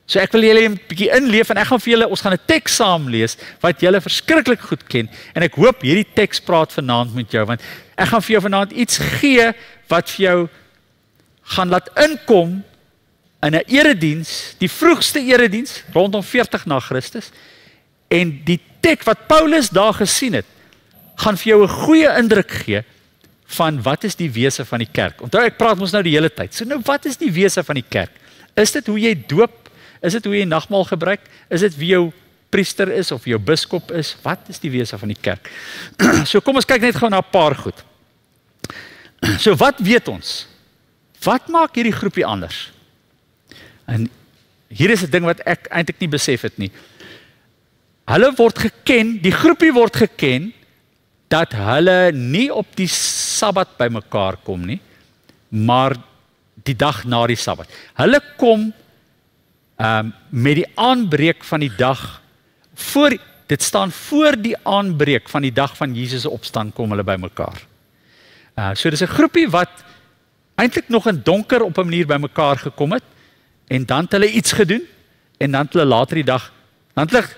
So ek wil julle 'n bietjie inleef en ek gaan vir julle, ons gaan 'n teks saam lees wat julle verskriklik goed ken en ek hoop hierdie teks praat vanaand met jou want ek gaan vir jou vanaand iets gee wat vir jou gaan laat inkom in 'n erediens, die vroegste erediens rondom 40 na Christus en die teks wat Paulus daar gesien het gaan vir jou 'n goeie indruk gee van wat is die wese van die kerk. Onthou ek praat ons nou die hele tyd. So nou wat is die wese van die kerk? Is dit hoe jy doop? Is dit hoe jy nagmaal gebruik? Is dit wie jou priester is of jou biskop is? Wat is die wese van die kerk? So kom ons kyk net gou na 'n paar goed. So wat weet ons? Wat maak hierdie groepie anders? En hier is 'n ding wat ek eintlik nie besef het nie. Hulle word geken, die groepie word geken dat hulle nie op die Sabbat bymekaar kom nie, maar die dag na die Sabbat. Hulle kom met die aanbreek van die dag, dit staan voor die aanbreek van die dag van Jesus se opstaan kom hulle bymekaar. So dis 'n groepie wat eintlik nog in donker op 'n manier bymekaar gekom het, en dan het hulle iets gedoen, en dan het hulle later die dag, dan het hulle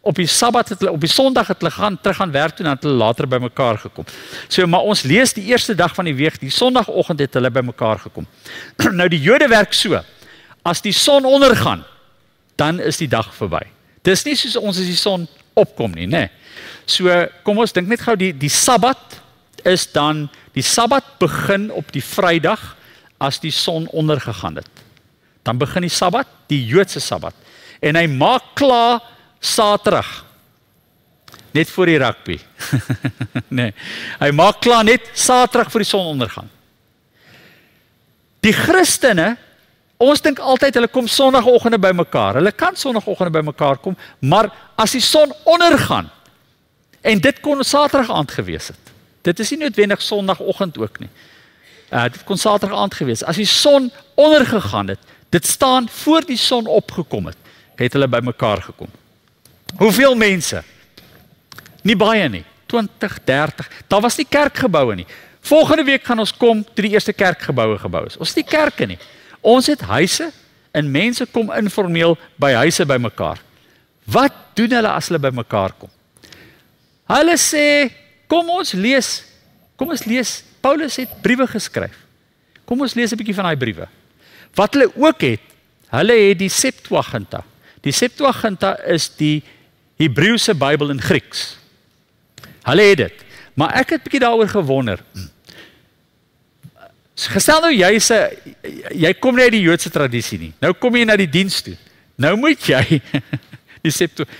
op die Sabbat, op die Sondag het hulle terug gaan werk toe, en dan het hulle later bymekaar gekom. So, maar ons lees die eerste dag van die week, die Sondagoggend het hulle bymekaar gekom. Nou die Jode werk so, as die son ondergaan, dan is die dag verby. Dis nie soos ons as die son opkom nie, né? So, kom ons dink net gou, die Sabbat is dan, die Sabbat begin op die Vrydag, as die son ondergegaan het. Dan begin die Sabbat, die Joodse Sabbat. En hy maak klaar Saterdag. Net voor die rugby. Nee, hy maak klaar net Saterdag voor die son ondergaan. Die Christene, ons dink altyd hulle kom Sondagoggende bymekaar. Hulle kan Sondagoggende bymekaar kom, maar as die son ondergaan, en dit kon Saterdag aand gewees het. Dit is nie noodwendig Sondagoggend ook nie. Dit kon Saterdag aand gewees. As die son ondergegaan het, dit staan voor die son opgekom het hulle bymekaar gekom. Hoeveel mense? Nie baie nie. 20, 30. Daar was nie kerkgeboue nie. Volgende week gaan ons kom toe die eerste kerkgeboue gebou is. Ons het nie kerke nie. Ons het huise en mense kom informeel by huise bymekaar. Wat doen hulle as hulle bymekaar kom? Hulle sê, kom ons lees. Paulus het briewe geskryf. Kom ons lees 'n bietjie van daai briewe. Wat hulle ook het, hulle het die Septuaginta. Die Septuaginta is die Hebreëse Bybel in Grieks. Hulle het dit. Maar ek het 'n bietjie daaroor gewonder. Gestel nou jy kom nie uit die Joodse tradisie nie. Nou kom jy na die diens toe. Nou moet jy die Septuaginta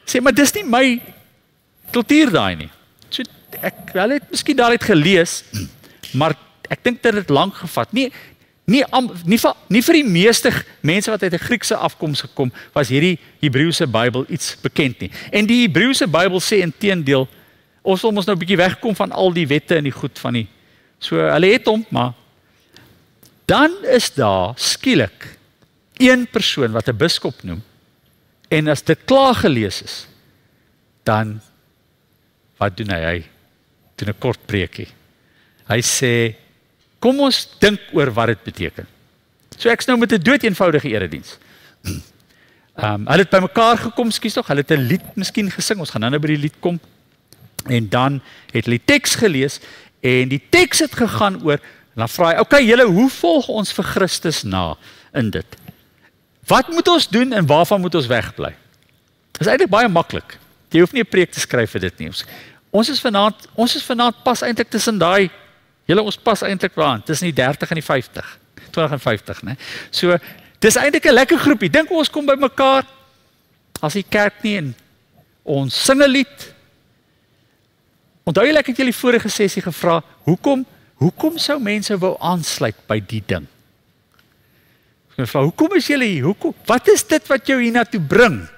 sê, maar dis nie my kultuur daai nie. So hulle het miskien daaruit gelees, maar ek dink dit het lank gevat. Nie vir die meeste mense wat uit 'n Griekse afkoms gekom, was hierdie Hebreëse Bybel iets bekend nie. En die Hebreëse Bybel sê inteendeel, ons wil ons nou 'n bietjie wegkom van al die wette en die goed van die. So hulle het hom, maar dan is daar skielik een persoon wat 'n biskop noem, en as dit klaar gelees is, dan wat doen hy? Hy doen 'n kort preekie. Hy sê, kom ons dink oor wat dit beteken. So ek's nou met 'n doeteenvoudige erediens. Hulle het bymekaar gekom, hulle het 'n lied miskien gesing, ons gaan nou by die lied kom. En dan het hulle die teks gelees, en die teks het gegaan oor, en dan vra hy, okay, julle, hoe volg ons vir Christus na in dit? Wat moet ons doen en waarvan moet ons wegbly? Dit is eintlik baie maklik. Jy hoef nie 'n preek te skryf vir dit nie. Ons is vanaand pas eintlik tussen daai, ons pas eintlik waar, tussen die 30 en die 50, 20 en 50, né? So, dis eintlik 'n lekker groepie. Dink ons kom by mekaar, as die kerk nie, en ons sing 'n lied. Onthou julle, ek het julle vorige sessie gevra, hoekom sou mense wou aansluit by die ding? Ek vra, hoekom is julle hier? Wat is dit wat jou hiernatoe bring?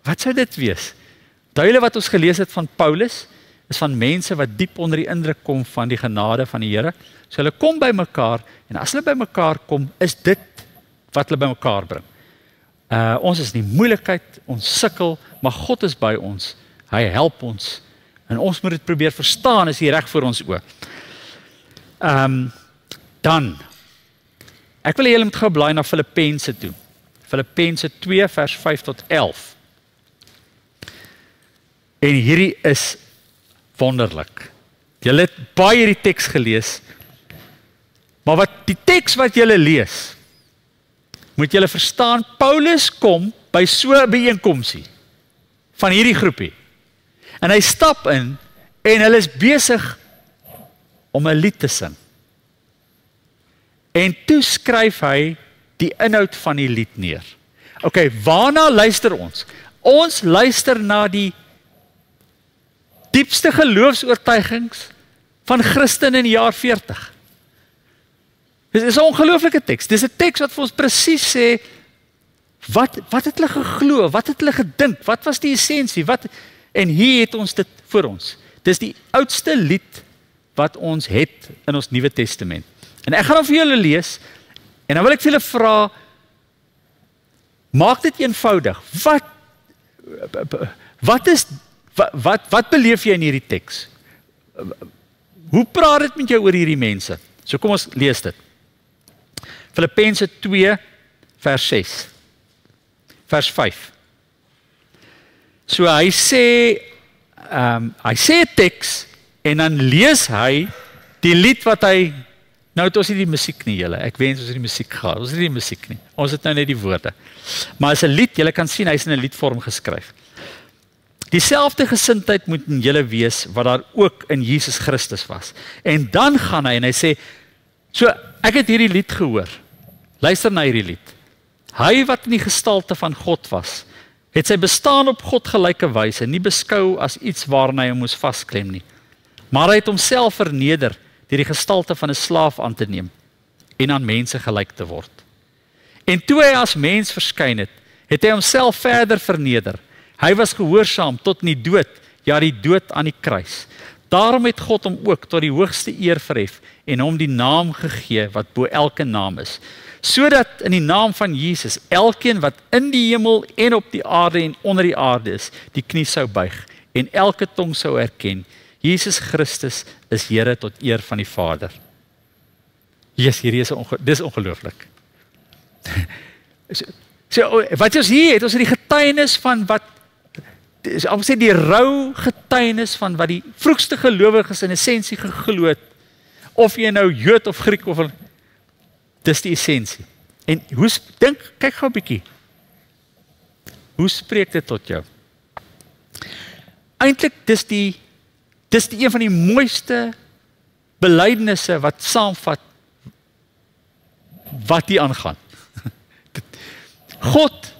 Wat sou dit wees? Onthou julle wat ons gelees het van Paulus, is van mense wat diep onder die indruk kom van die genade van die Here. So hulle kom by mekaar, en as hulle by mekaar kom, is dit wat hulle by mekaar bring. Ons is in die moeilikheid, ons sukkel, maar God is by ons. Hy help ons. En ons moet dit probeer verstaan, is hier reg voor ons oë. Dan, ek wil julle moet gou blaai na Filippense toe. Filippense 2 vers 5 tot 11. En hierdie is wonderlik. Julle het baie hierdie teks gelees, maar die teks wat julle lees, moet julle verstaan, Paulus kom by so 'n byeenkomsie van hierdie groepie. En hy stap in, en hulle is besig om 'n lied te sing. En toe skryf hy die inhoud van die lied neer. Okay, waarna luister ons? Ons luister na die diepste geloofsoortuigings van Christene in die jaar 40. Dit is 'n ongelooflike teks. Dis 'n teks wat vir ons presies sê, wat het hulle geglo, wat het hulle gedink, wat was die essensie, En hier het ons dit voor ons. Dis die oudste lied wat ons het in ons Nuwe Testament. En ek gaan hom vir julle lees, en dan wil ek vir julle vra, maak dit eenvoudig. Wat beleef jy in hierdie teks? Hoe praat dit met jou oor hierdie mense? So kom ons lees dit. Filippense 2 vers 6. Vers 5. So hy sê 'n teks en dan lees hy die lied wat hy nou het ons nie die musiek nie julle. Ek wens ons het die musiek gehad. Ons het nie die musiek nie. Ons het nou net die woorde. Maar as 'n lied, julle kan sien hy's in 'n liedvorm geskryf. Dieselfde gesindheid moet in julle wees wat daar ook in Jesus Christus was. En dan gaan hy en hy sê, so ek het hierdie lied gehoor. Luister na hierdie lied. Hy wat in die gestalte van God was, het sy bestaan op God gelyke wyse nie beskou as iets waarna hy moes vasklem nie. Maar hy het homself verneder deur die gestalte van 'n slaaf aan te neem en aan mense gelyk te word. En toe hy as mens verskyn het, het hy homself verder verneder. Hy was gehoorsaam tot in die dood, ja die dood aan die kruis. Daarom het God hom ook tot die hoogste eer verhef en hom die naam gegee wat bo elke naam is, sodat in die naam van Jesus elkeen wat in die hemel en op die aarde en onder die aarde is, die knie sou buig en elke tong sou erken, Jesus Christus is Here tot eer van die Vader. Jesus, hierdie is dis ongelooflik. So wat ons hier het, ons het die getuienis van wat ons sê die rou getuienis van wat die vroegste gelowiges in essensie geglo het, of jy nou Jood of Griek of dis die essensie. En hoe kyk gou 'n bietjie. Hoe spreek dit tot jou? Eintlik dis die een van die mooiste belydenisse wat saamvat wat hier aangaan. God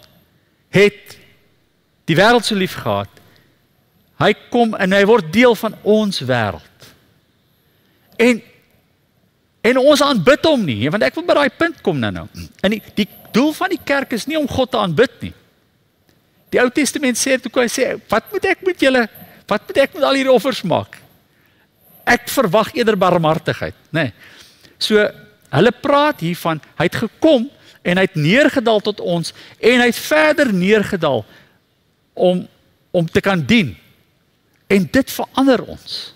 het die wêreld so lief gehad. Hy kom en hy word deel van ons wêreld. En ons aanbid hom nie, want ek wil by daai punt kom nou. En die doel van die kerk is nie om God te aanbid nie. Die Ou Testament sê, toe hy sê, wat moet ek met al hierdie offers maak? Ek verwag eerder barmhartigheid, nê. So, hulle praat hiervan, hy het gekom en hy het neergedaal tot ons en hy het verder neergedaal om te kan dien. En dit verander ons.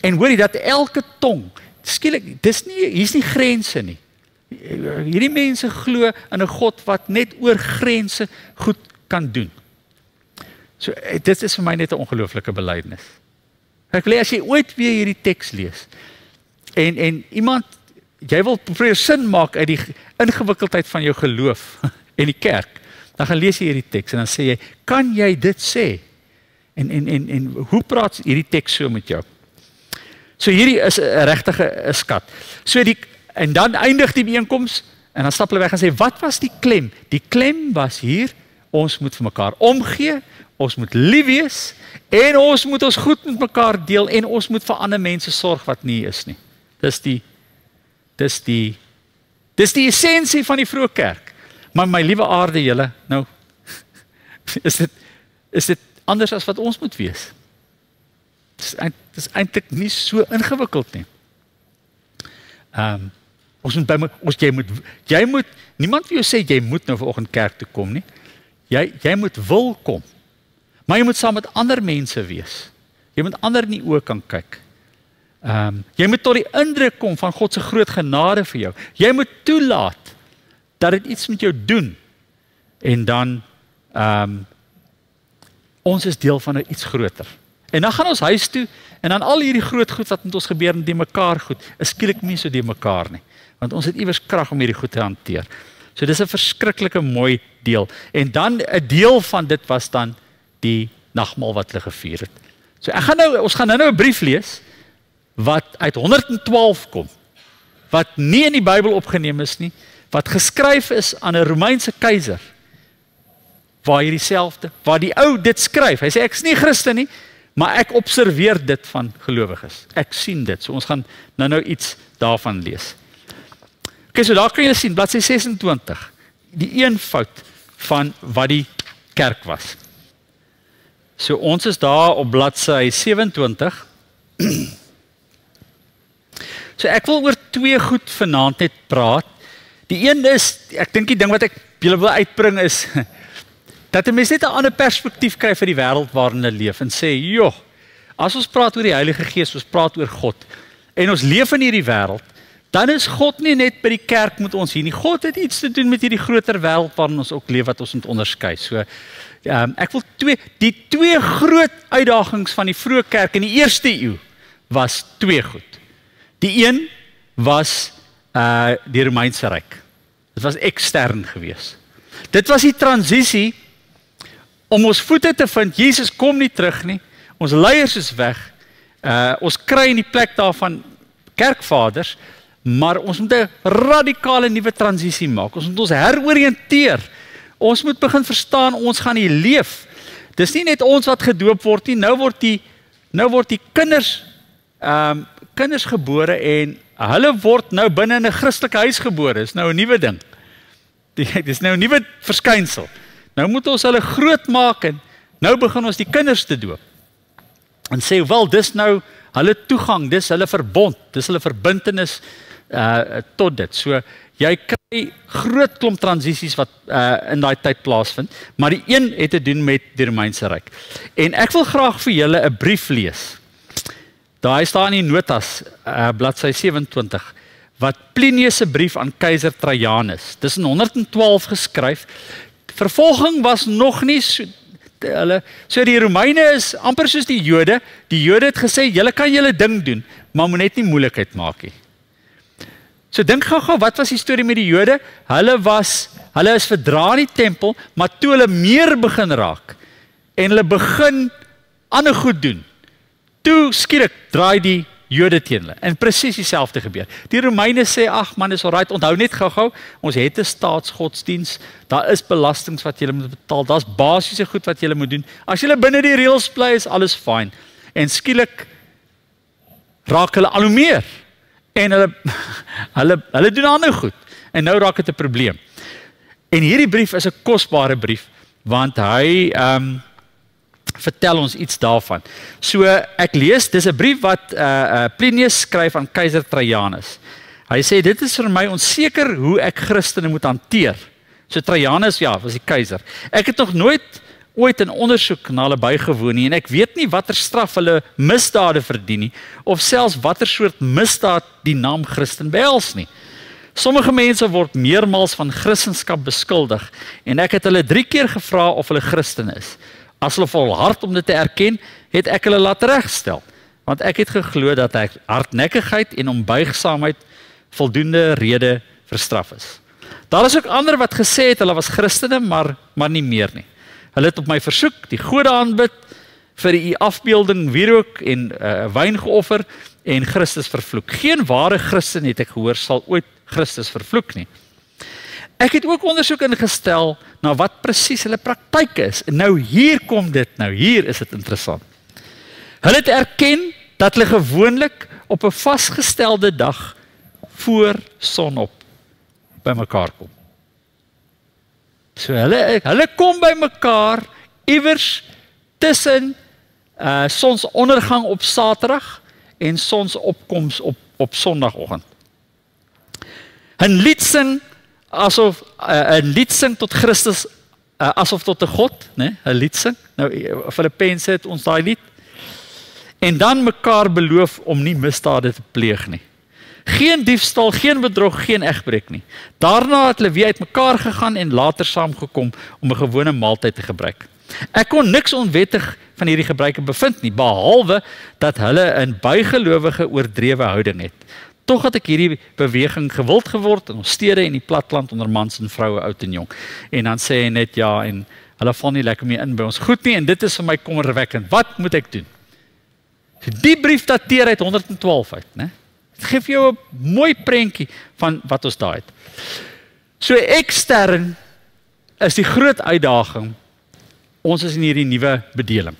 En hoor jy dat elke tong, skielik, hier's nie grense nie. Hierdie mense glo in 'n God wat net oor grense goed kan doen. So dit is vir my net 'n ongelooflike belydenis. Ek wil as jy ooit weer hierdie teks lees en iemand, jy wil probeer sin maak uit die ingewikkeldheid van jou geloof en die kerk, dan gaan lees jy hierdie teks en dan sê jy, kan jy dit sê? En hoe praat hierdie teks so met jou? So hierdie is 'n regtige skat. So en dan eindig die byeenkoms en dan stap hulle weg en sê, wat was die klem? Die klem was hier, ons moet vir mekaar omgee, ons moet lief wees en ons moet ons goed met mekaar deel en ons moet vir ander mense sorg wat nie is nie. Dis die essensie van die vroeë kerk. Maar my liewe aarde julle, nou is dit anders as wat ons moet wees. Dit is eintlik nie so ingewikkeld nie. Jy moet niemand vir jou sê jy moet nou vanoggend kerk toe kom nie. Jy moet wil kom. Maar jy moet saam met ander mense wees. Jy moet ander in die oë kan kyk. Jy moet tot die indruk kom van God se groot genade vir jou. Jy moet toelaat dat dit iets met jou doen. En dan ons is deel van iets groter. En dan gaan ons huis toe en dan al hierdie groot goed wat met ons gebeur en die mekaar goed, is skielik nie so die mekaar nie. Want ons het iewers krag om hierdie goed te hanteer. So dis 'n verskriklike mooi deel. En dan 'n deel van dit was dan die nagmaal wat hulle gevier het. So ons gaan nou 'n brief lees wat uit 112 kom. Wat nie in die Bybel opgeneem is nie, wat geskryf is aan 'n Romeinse keiser. Waar die ou dit skryf. Hy sê ek is nie Christen nie, maar ek observeer dit van gelowiges. Ek sien dit. So ons gaan nou iets daarvan lees. Okay, so daar kan jy sien, bladsy 26, die eenvoud van wat die kerk was. So ons is daar op bladsy 27. So ek wil oor twee goed vanaand net praat. Die een is, ek dink die ding wat ek julle wil uitbring is, dat 'n mens net 'n ander perspektief kry vir die wêreld waarin hulle leef en sê, joh, as ons praat oor die Heilige Gees, ons praat oor God, en ons leef in hierdie wêreld, dan is God nie net by die kerk met ons hier nie. God het iets te doen met hierdie groter wêreld waarin ons ook leef, wat ons moet onderskei. So, ek wil die twee groot uitdagings van die vroeë kerk in die eerste eeu was twee goed. Die een was die Romeinse Ryk. Dit was ekstern gewees. Dit was die transisie om ons voete te vind. Jesus kom nie terug nie. Ons leiers is weg. Ons kry in die plek daarvan kerkvaders, maar ons moet 'n radikale nuwe transisie maak. Ons moet ons heroriënteer. Ons moet begin verstaan ons gaan hier leef. Dis nie net ons wat gedoop word nie. Nou word die kinders gebore en hulle word nou binne in 'n Christelike huis gebore. Dis nou 'n nuwe ding. Dis nou 'n nuwe verskynsel. Nou moet ons hulle groot maak en nou begin ons die kinders te doop. En sê, wel, dis nou hulle toegang, dis hulle verbond, dis hulle verbintenis tot dit. So, jy kry groot klomp transisies wat in daai tyd plaasvind, maar die een het te doen met die Romeinse Ryk. En ek wil graag vir julle 'n brief lees. Daar staan in die notas, bladsy 27, wat Plinius se brief aan keiser Trajanus. Dis in 112 geskryf. Vervolging was nog nie so die Romeine is amper soos die Jode. Die Jode het gesê, julle kan julle ding doen, maar moet net nie moeilikheid maak nie. So dink gou, wat was die storie met die Jode? Hulle is verdra in die tempel, maar toe hulle meer begin raak, en hulle begin ander goed doen, toe skielik draai die Jode teen hulle. En presies dieselfde gebeur. Die Romeine sê, ag man, is alright, onthou net gou, ons het 'n staatsgodsdiens, daar is belastings wat julle moet betaal, daar's basiese goed wat julle moet doen. As julle binne die reëls bly, is alles fyn. En skielik raak hulle al hoe meer. En hulle doen ander goed. En nou raak dit 'n probleem. En hierdie brief is 'n kosbare brief, want hy vertel ons iets daarvan. So ek lees, dis 'n brief wat Plinius skryf aan keiser Trajanus. Hy sê, dit is vir my onseker hoe ek Christene moet hanteer. So Trajanus, ja, was die keiser. Ek het nog nooit ooit 'n ondersoek na hulle bygewoon nie, en ek weet nie watter straf hulle misdade verdien nie, of selfs watter soort misdaad die naam Christen behels nie. Sommige mense word meermaals van Christendom beskuldig, en ek het hulle 3 keer gevra of hulle Christen is. As hulle volhard om dit te erken, het ek hulle laat regstel, want ek het geglo dat hardnekkigheid en onbuigsaamheid voldoende rede vir straf is. Daar is ook ander wat gesê het hulle was Christene, maar nie meer nie. Hulle het op my versoek die gode aanbid, vir die afbeelding wierook en wyn geoffer en Christus vervloek. Geen ware Christen, het ek gehoor, sal ooit Christus vervloek nie. Ek het ook ondersoek ingestel na wat presies hulle praktyk is. En nou hier kom dit, hier is dit interessant. Hulle het erken dat hulle gewoonlik op 'n vasgestelde dag voor sonop by mekaar kom. So hulle kom by mekaar iewers tussen sonsondergang op Saterdag en sonsopkoms op Sondagoggend. 'n lied sing asof 'n lied sing tot Christus asof tot 'n God, né? 'n lied sing. Nou Filippense het ons daai lied. En dan mekaar beloof om nie misdade te pleeg nie. Geen diefstal, geen bedrog, geen egbreek nie. Daarna het hulle weer uitmekaar gegaan en later saamgekom om 'n gewone maaltyd te gebruik. Ek kon niks onwettig van hierdie gebruike bevind nie, behalwe dat hulle 'n bygelowige oordrewe houding het. Tog het ek hierdie beweging gewild geword in ons stede en die platteland onder mans en vroue, oud en jong. En dan sê hy net ja, en hulle val nie lekker meer in by ons goed nie, en dit is vir my kommerwekkend. Wat moet ek doen? Die brief dateer uit 112 uit, né? Dit gee vir jou 'n mooi prentjie van wat ons daar het. So ekstern is die groot uitdaging. Ons is in hierdie nuwe bedeling.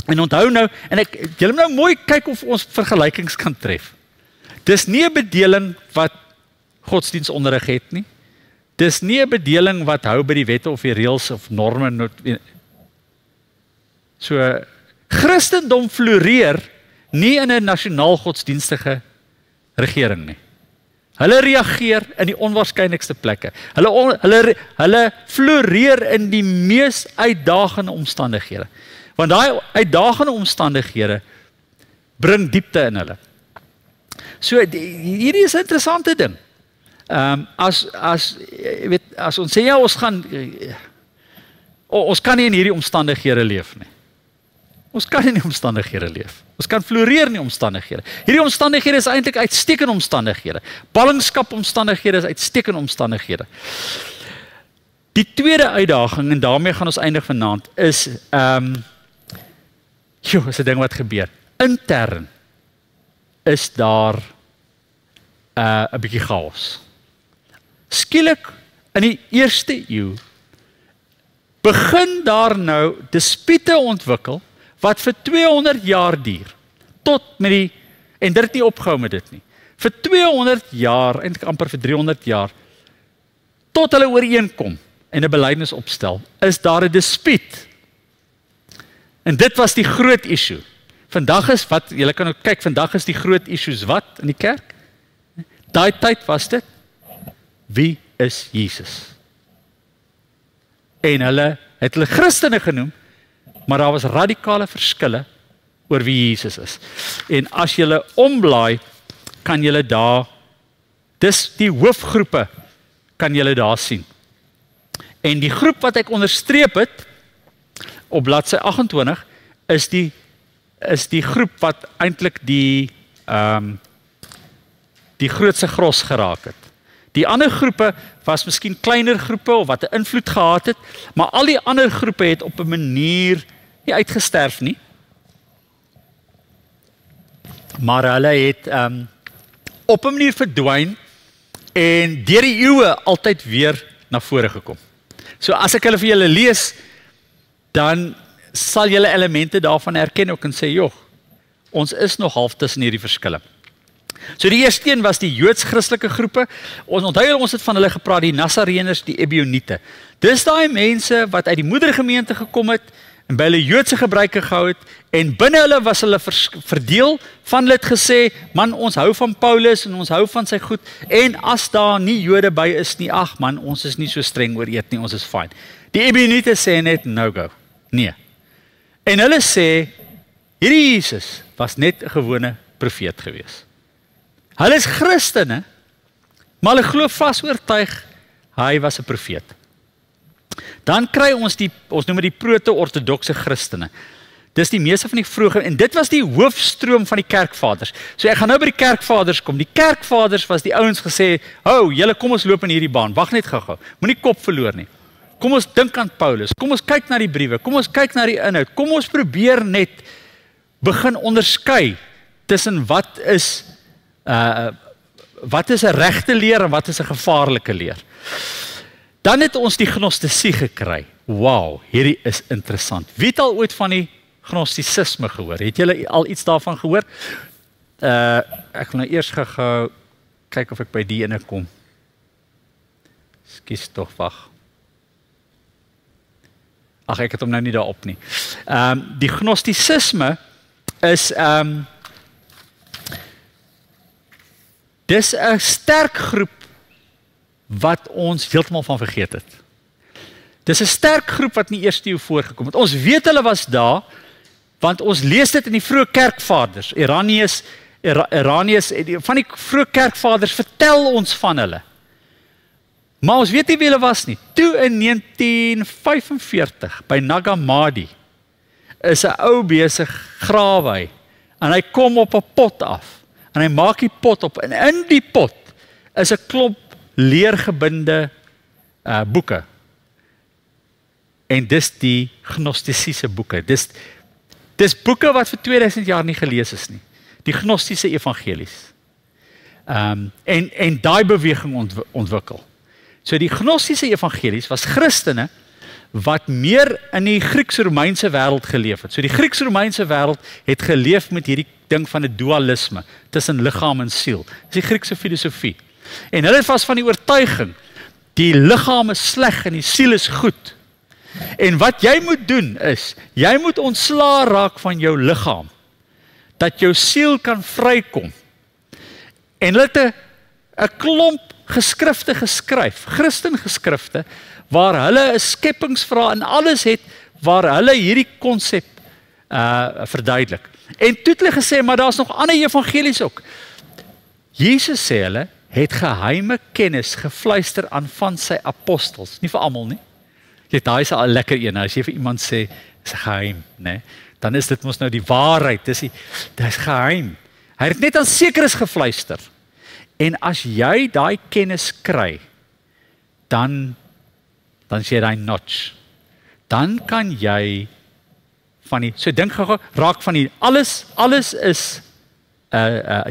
En onthou nou, en julle moet nou mooi kyk of ons vergelykings kan tref. Dis nie 'n bedeling wat godsdienstonderrig het nie. Dis nie 'n bedeling wat hou by die wette of die reëls of norme. So, Christendom floreer nie in 'n nasionaal godsdienstige regering nie. Hulle reageer in die onwaarskynlikste plekke. Hulle floreer in die mees uitdagende omstandighede. Want daai uitdagende omstandighede bring diepte in hulle. So hierdie is 'n interessante ding. As ons sê ja, ons kan nie in hierdie omstandighede leef nie. Ons kan nie in die omstandighede leef. Ons kan floreer in die omstandighede. Hierdie omstandighede is eintlik uitstekende omstandighede. Ballingskap omstandighede is uitstekende omstandighede. Die tweede uitdaging, en daarmee gaan ons eindig vanaand, is is 'n ding wat gebeur. Intern is daar 'n bietjie chaos. Skielik in die 1ste eeu begin daar nou dispute ontwikkel wat vir 200 jaar duur, tot met die, en dit het nie opgehou met dit nie, vir 200 jaar, eintlik amper vir 300 jaar, tot hulle ooreenkom en 'n belydenis opstel, is daar 'n dispuut. En dit was die groot issue. Vandag is wat, julle kan ook kyk, vandag is die groot issues wat in die kerk? Daai tyd was dit, wie is Jesus? En hulle het hulle Christene genoem, maar daar was radikale verskille oor wie Jesus is. En as julle omblaai, kan julle daar, dis die hoofgroepe, kan julle daar sien. En die groep wat ek onderstreep het, op bladsy 28, is die groep wat eintlik die grootste gros geraak het. Die ander groepe was miskien kleiner groepe of wat 'n invloed gehad het, maar al die ander groepe het op 'n manier nie uitgesterf nie. Maar hulle het op 'n manier verdwyn en deur die eeue altyd weer na vore gekom. So as ek hulle vir julle lees, dan sal julle elemente daarvan herken ook en sê, joh, ons is nog half tussen hierdie verskille. So die eerste een was die Joods-Christelike groepe. Ons het van hulle gepraat, die Nasareners, die Ebioniete. Dis daai mense wat uit die moedergemeente gekom het en by hulle Joodse gebruike gehou het en binne hulle was hulle verdeel. Van hulle het gesê, man, ons hou van Paulus en ons hou van sy goed en as daar nie Jode by is nie, ag man, ons is nie so streng oor eet nie, ons is fine. Die Ebioniete sê net no go. Nee. En hulle sê hierdie Jesus was net 'n gewone profeet gewees. Hulle is Christene, maar hulle glo vas oortuig hy was 'n profeet. Dan kry ons noem dit die proto-ortodokse Christene. Dis die meeste van die vroeë en dit was die hoofstroom van die kerkvaders. So ek gaan nou by die kerkvaders kom. Die kerkvaders was die ouens gesê, "Hou, julle kom ons loop in hierdie baan. Wag net gou-gou. Moenie kop verloor nie. Kom ons dink aan Paulus. Kom ons kyk na die briewe. Kom ons kyk na die inhoud. Kom ons probeer net begin onderskei tussen wat is 'n regte leer en wat is 'n gevaarlike leer." Dan het ons die gnostisie gekry. Wow, hierdie is interessant. Wie het al ooit van die gnostisisme gehoor? Het julle al iets daarvan gehoor? Ek wil nou eers gou kyk of ek by die ene kom. Skus tog, wag. Ag, ek het hom nou nie daarop nie. Die gnostisisme is dis 'n sterk groep wat ons heeltemal van vergeet het. Dis 'n sterk groep wat in die eerste eeu voorgekom het. Ons weet hulle was daar, want ons lees dit in die vroeë kerkvaders. Irenaeus, van die vroeë kerkvaders vertel ons van hulle. Maar ons weet nie wie hulle was nie. Toe in 1945, by Nag Hammadi, is 'n ou besig grawe hy, en hy kom op 'n pot af, en hy maak die pot op, en in die pot is 'n klomp leergebinde boeke. En dis die gnostisiese boeke. Dis boeke wat vir 2000 jaar nie gelees is nie. Die gnostiese evangelies. En daai beweging ontwikkel. So die gnostiese evangelies was Christene wat meer in die Grieks-Romeinse wêreld geleef het. So die Grieks-Romeinse wêreld het geleef met hierdie ding van 'n dualisme tussen liggaam en siel. Dis die Griekse filosofie. En hulle was van die oortuiging, die liggaam is sleg en die siel is goed. En wat jy moet doen is, jy moet ontslaa raak van jou liggaam, dat jou siel kan vrykom. En hulle het 'n klomp geskrifte geskryf, Christengeskrifte, waar hulle 'n skepingsvraag en alles het, waar hulle hierdie konsep verduidelik. En toe het hulle gesê, maar daar's nog ander evangelies ook. Jesus sê hulle het geheime kennis gefluister aan van sy apostels, nie vir almal nie. Daai is 'n lekker een, as jy vir iemand sê, is geheim, né? Dan is dit mos nou die waarheid, dis geheim. Hy het net aan sekeres gefluister. En as jy daai kennis kry, dan is jy daai notch. Dan kan jy van die, so dink gou, raak van die, alles is,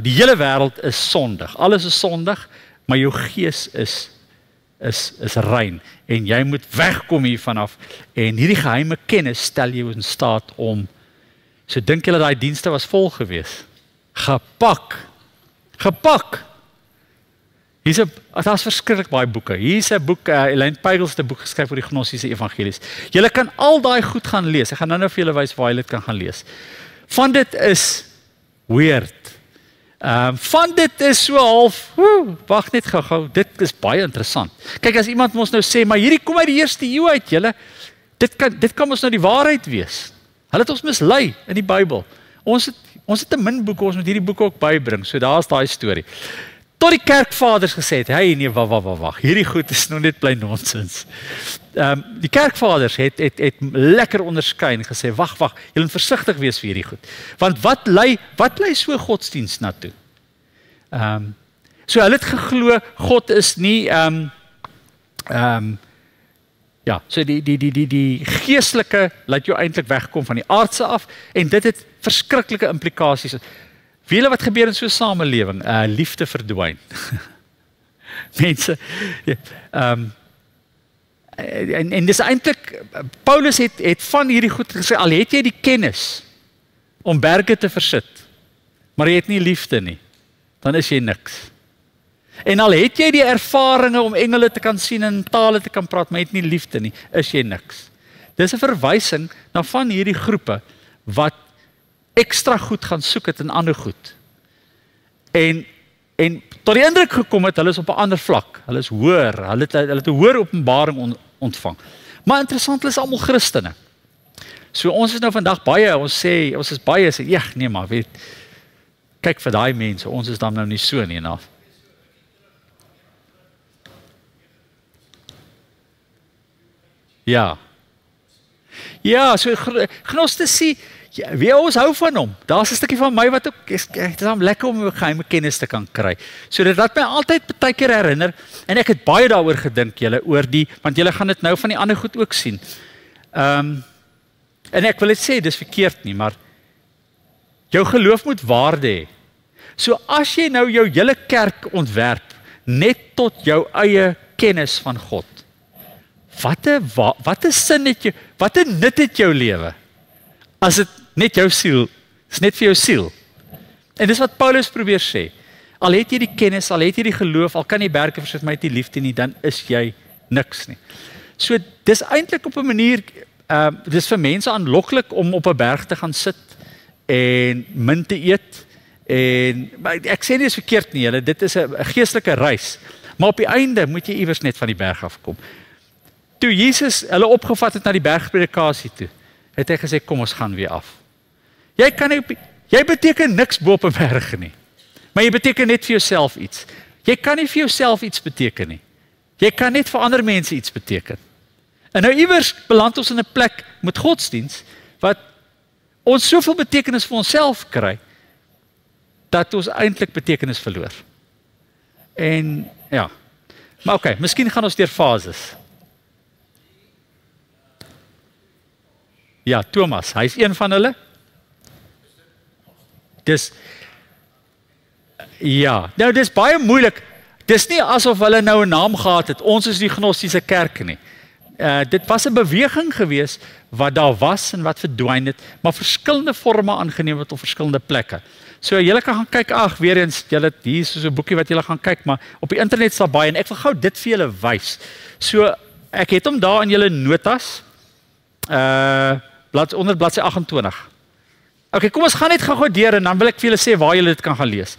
die hele wêreld is sondig. Alles is sondig, maar jou gees is rein. En jy moet wegkom hiervan af. En hierdie geheime kennis stel jou in staat om, so dink julle daai dienste was vol gewees. Gepak. Daar's verskriklik baie boeke. Hier's 'n boek, Elaine Pagels het 'n boek geskryf oor die Gnostiese evangelies. Julle kan al daai goed gaan lees. Ek gaan nou vir julle wys waar julle dit kan gaan lees. Van dit is weird. Van dit is so half, wag net gou, dit is baie interessant. Kyk, as iemand ons nou sê, maar hierdie kom uit die eerste eeu uit, julle, dit kan ons nou die waarheid wees. Hulle het ons mislei in die Bybel. Ons het 'n min boeke, ons moet hierdie boeke ook bybring, so daar's daai storie. Tot die kerkvaders gesê het, hey nee, wag, hierdie goed is nog net bly nonsens. Die kerkvaders het lekker onderskei en gesê, wag, julle moet versigtig wees vir hierdie goed. Want wat lei so godsdienst na toe? So hulle het geglo, God is nie, so die geestelike laat jou eintlik wegkom van die aardse af, en dit het verskriklike implikasies. Weet julle wat gebeur in so 'n samelewing? Liefde verdwyn. Mense, en dis eintlik, Paulus het van hierdie goed gesê, al het jy die kennis om berge te versit, maar jy het nie liefde nie, dan is jy niks. En al het jy die ervarings om engele te kan sien en tale te kan praat, maar jy het nie liefde nie, is jy niks. Dis 'n verwysing na van hierdie groepe wat ekstra goed gaan soek het in ander goed. En tot die indruk gekom het, hulle is op 'n ander vlak. Hulle is hoër, hulle het 'n hoër openbaring ontvang. Maar interessant, hulle is almal Christene. So ons is nou vandag baie, ons is baie, nee maar, weet, kyk vir daai mense, ons is dan nou nie so nie, nou. Ja, so Gnostici, wie ons hou van hom. Daar's 'n stukkie van my wat ook, dit is dan lekker om 'n geheime kennis te kan kry. So dit laat my altyd baie keer herinner, en ek het baie daaroor gedink, julle, want julle gaan dit nou van die ander goed ook sien. En ek wil dit sê, dis verkeerd nie, maar jou geloof moet waarde hê. So as jy nou jou hele kerk ontwerp, net tot jou eie kennis van God, wat 'n sin het jy, wat 'n nut het jou lewe? As dit net jou siel, is net vir jou siel. En dis wat Paulus probeer sê. Al het jy die kennis, al het jy die geloof, al kan jy berge versit, maar jy het nie liefde nie, dan is jy niks nie. So dis eintlik op 'n manier, dis vir mense aanloklik om op 'n berg te gaan sit en min te eet. Maar ek sê nie dis verkeerd nie, julle, dit is 'n geestelike reis. Maar op die einde moet jy iewers net van die berg afkom. Toe Jesus hulle opgevat het na die bergpredikasie toe, het hy gesê, kom ons gaan weer af. Jy beteken niks bo op 'n berg nie, maar jy beteken net vir jouself iets. Jy kan nie vir jouself iets beteken nie. Jy kan net vir ander mense iets beteken. En nou iewers beland ons in 'n plek met godsdiens, wat ons soveel betekenis vir onsself kry, dat ons eintlik betekenis verloor. En ja, maar okay, miskien gaan ons deur fases. Ja, Thomas, hy is een van hulle. Nou dis baie moeilik. Dis nie asof hulle nou 'n naam gehad het, ons is die Gnostiese kerk nie. Dit was 'n beweging gewees, wat daar was en wat verdwyn het, maar verskillende forme aangeneem het op verskillende plekke. So julle kan gaan kyk, weer eens, hier is so 'n boekie wat julle gaan kyk, maar op die internet staan baie, en ek wil gou dit vir julle wys. So, ek het hom daar in julle notas, onder bladsy 28. Okay, kom ons gaan net gou deur en dan wil ek vir julle sê waar julle dit kan gaan lees.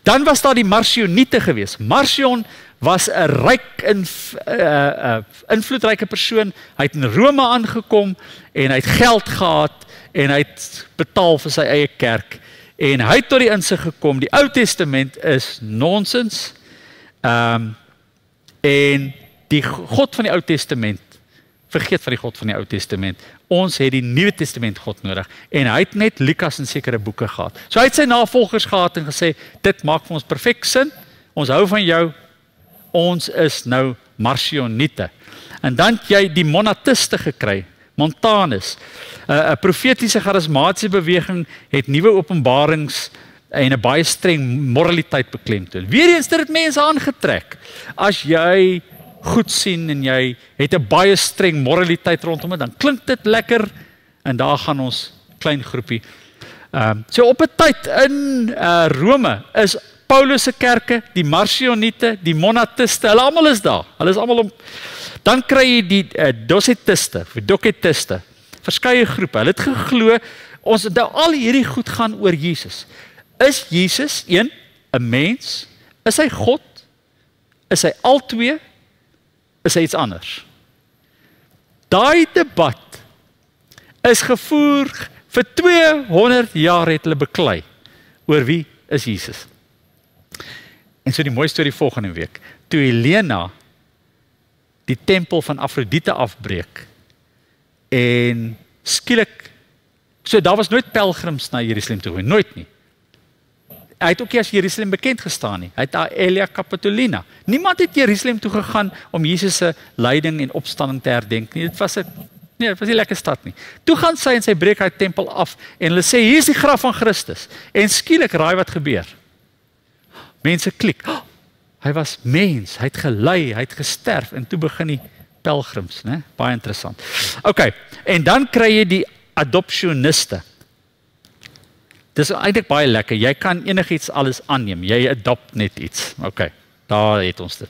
Dan was daar die Marcioniete gewees. Marcion was 'n ryk invloedryke persoon. Hy het in Rome aangekom en hy het geld gehad en hy het betaal vir sy eie kerk. En hy het tot die insig gekom, die Ou Testament is nonsens. En die God van die Ou Testament, vergeet van die God van die Ou Testament. Ons het die Nuwe Testament God nodig. En hy het net Lukas en sekere boeke gehad. So hy het sy navolgers gehad en gesê, dit maak vir ons perfek sin. Ons hou van jou. Ons is nou Marcioniete. En dan het jy die Monatiste gekry, Montanus. 'n Profetiese charismatiese beweging het nuwe openbarings en 'n baie streng moraliteit beklemtoon. Weereens het dit mense aangetrek. As jy goed sien en jy het 'n baie streng moraliteit rondom dit, dan klink dit lekker en daar gaan ons klein groepie. So op 'n tyd in Rome is Paulus se kerke, die Marcioniete, die Monatiste, hulle almal is daar. Hulle is almal om. Dan kry jy die Docetiste, verskeie groepe. Hulle het geglo al hierdie goed gaan oor Jesus. Is Jesus 'n mens? Is hy God? Is hy altwee? Is hy iets anders? Daai debat is gevoer vir 200 jaar het hulle beklei oor wie is Jesus. En so die mooi storie volgende week, toe Helena die tempel van Afrodite afbreek en skielik, so daar was nooit pelgrims na Jerusalem toe, nooit nie. Hy het ook nie as Jerusalem bekend gestaan nie. Hy het daar Aelia Capitolina. Niemand het Jerusalem toe gegaan om Jesus se lyding en opstanding te herdenk nie. Dit was nie lekker stad nie. Toe gaan sy en sy breek hy tempel af en hulle sê hier is die graf van Christus. En skielik raai wat gebeur. Mense klik. Oh, hy was mens, hy het gelei, hy het gesterf en toe begin die pelgrims, né? Baie interessant. Okay, en dan kry jy die adoptioniste. Dis eintlik baie lekker. Jy kan enigiets alles aanneem. Jy adopt net iets. Okay, daar het ons dit.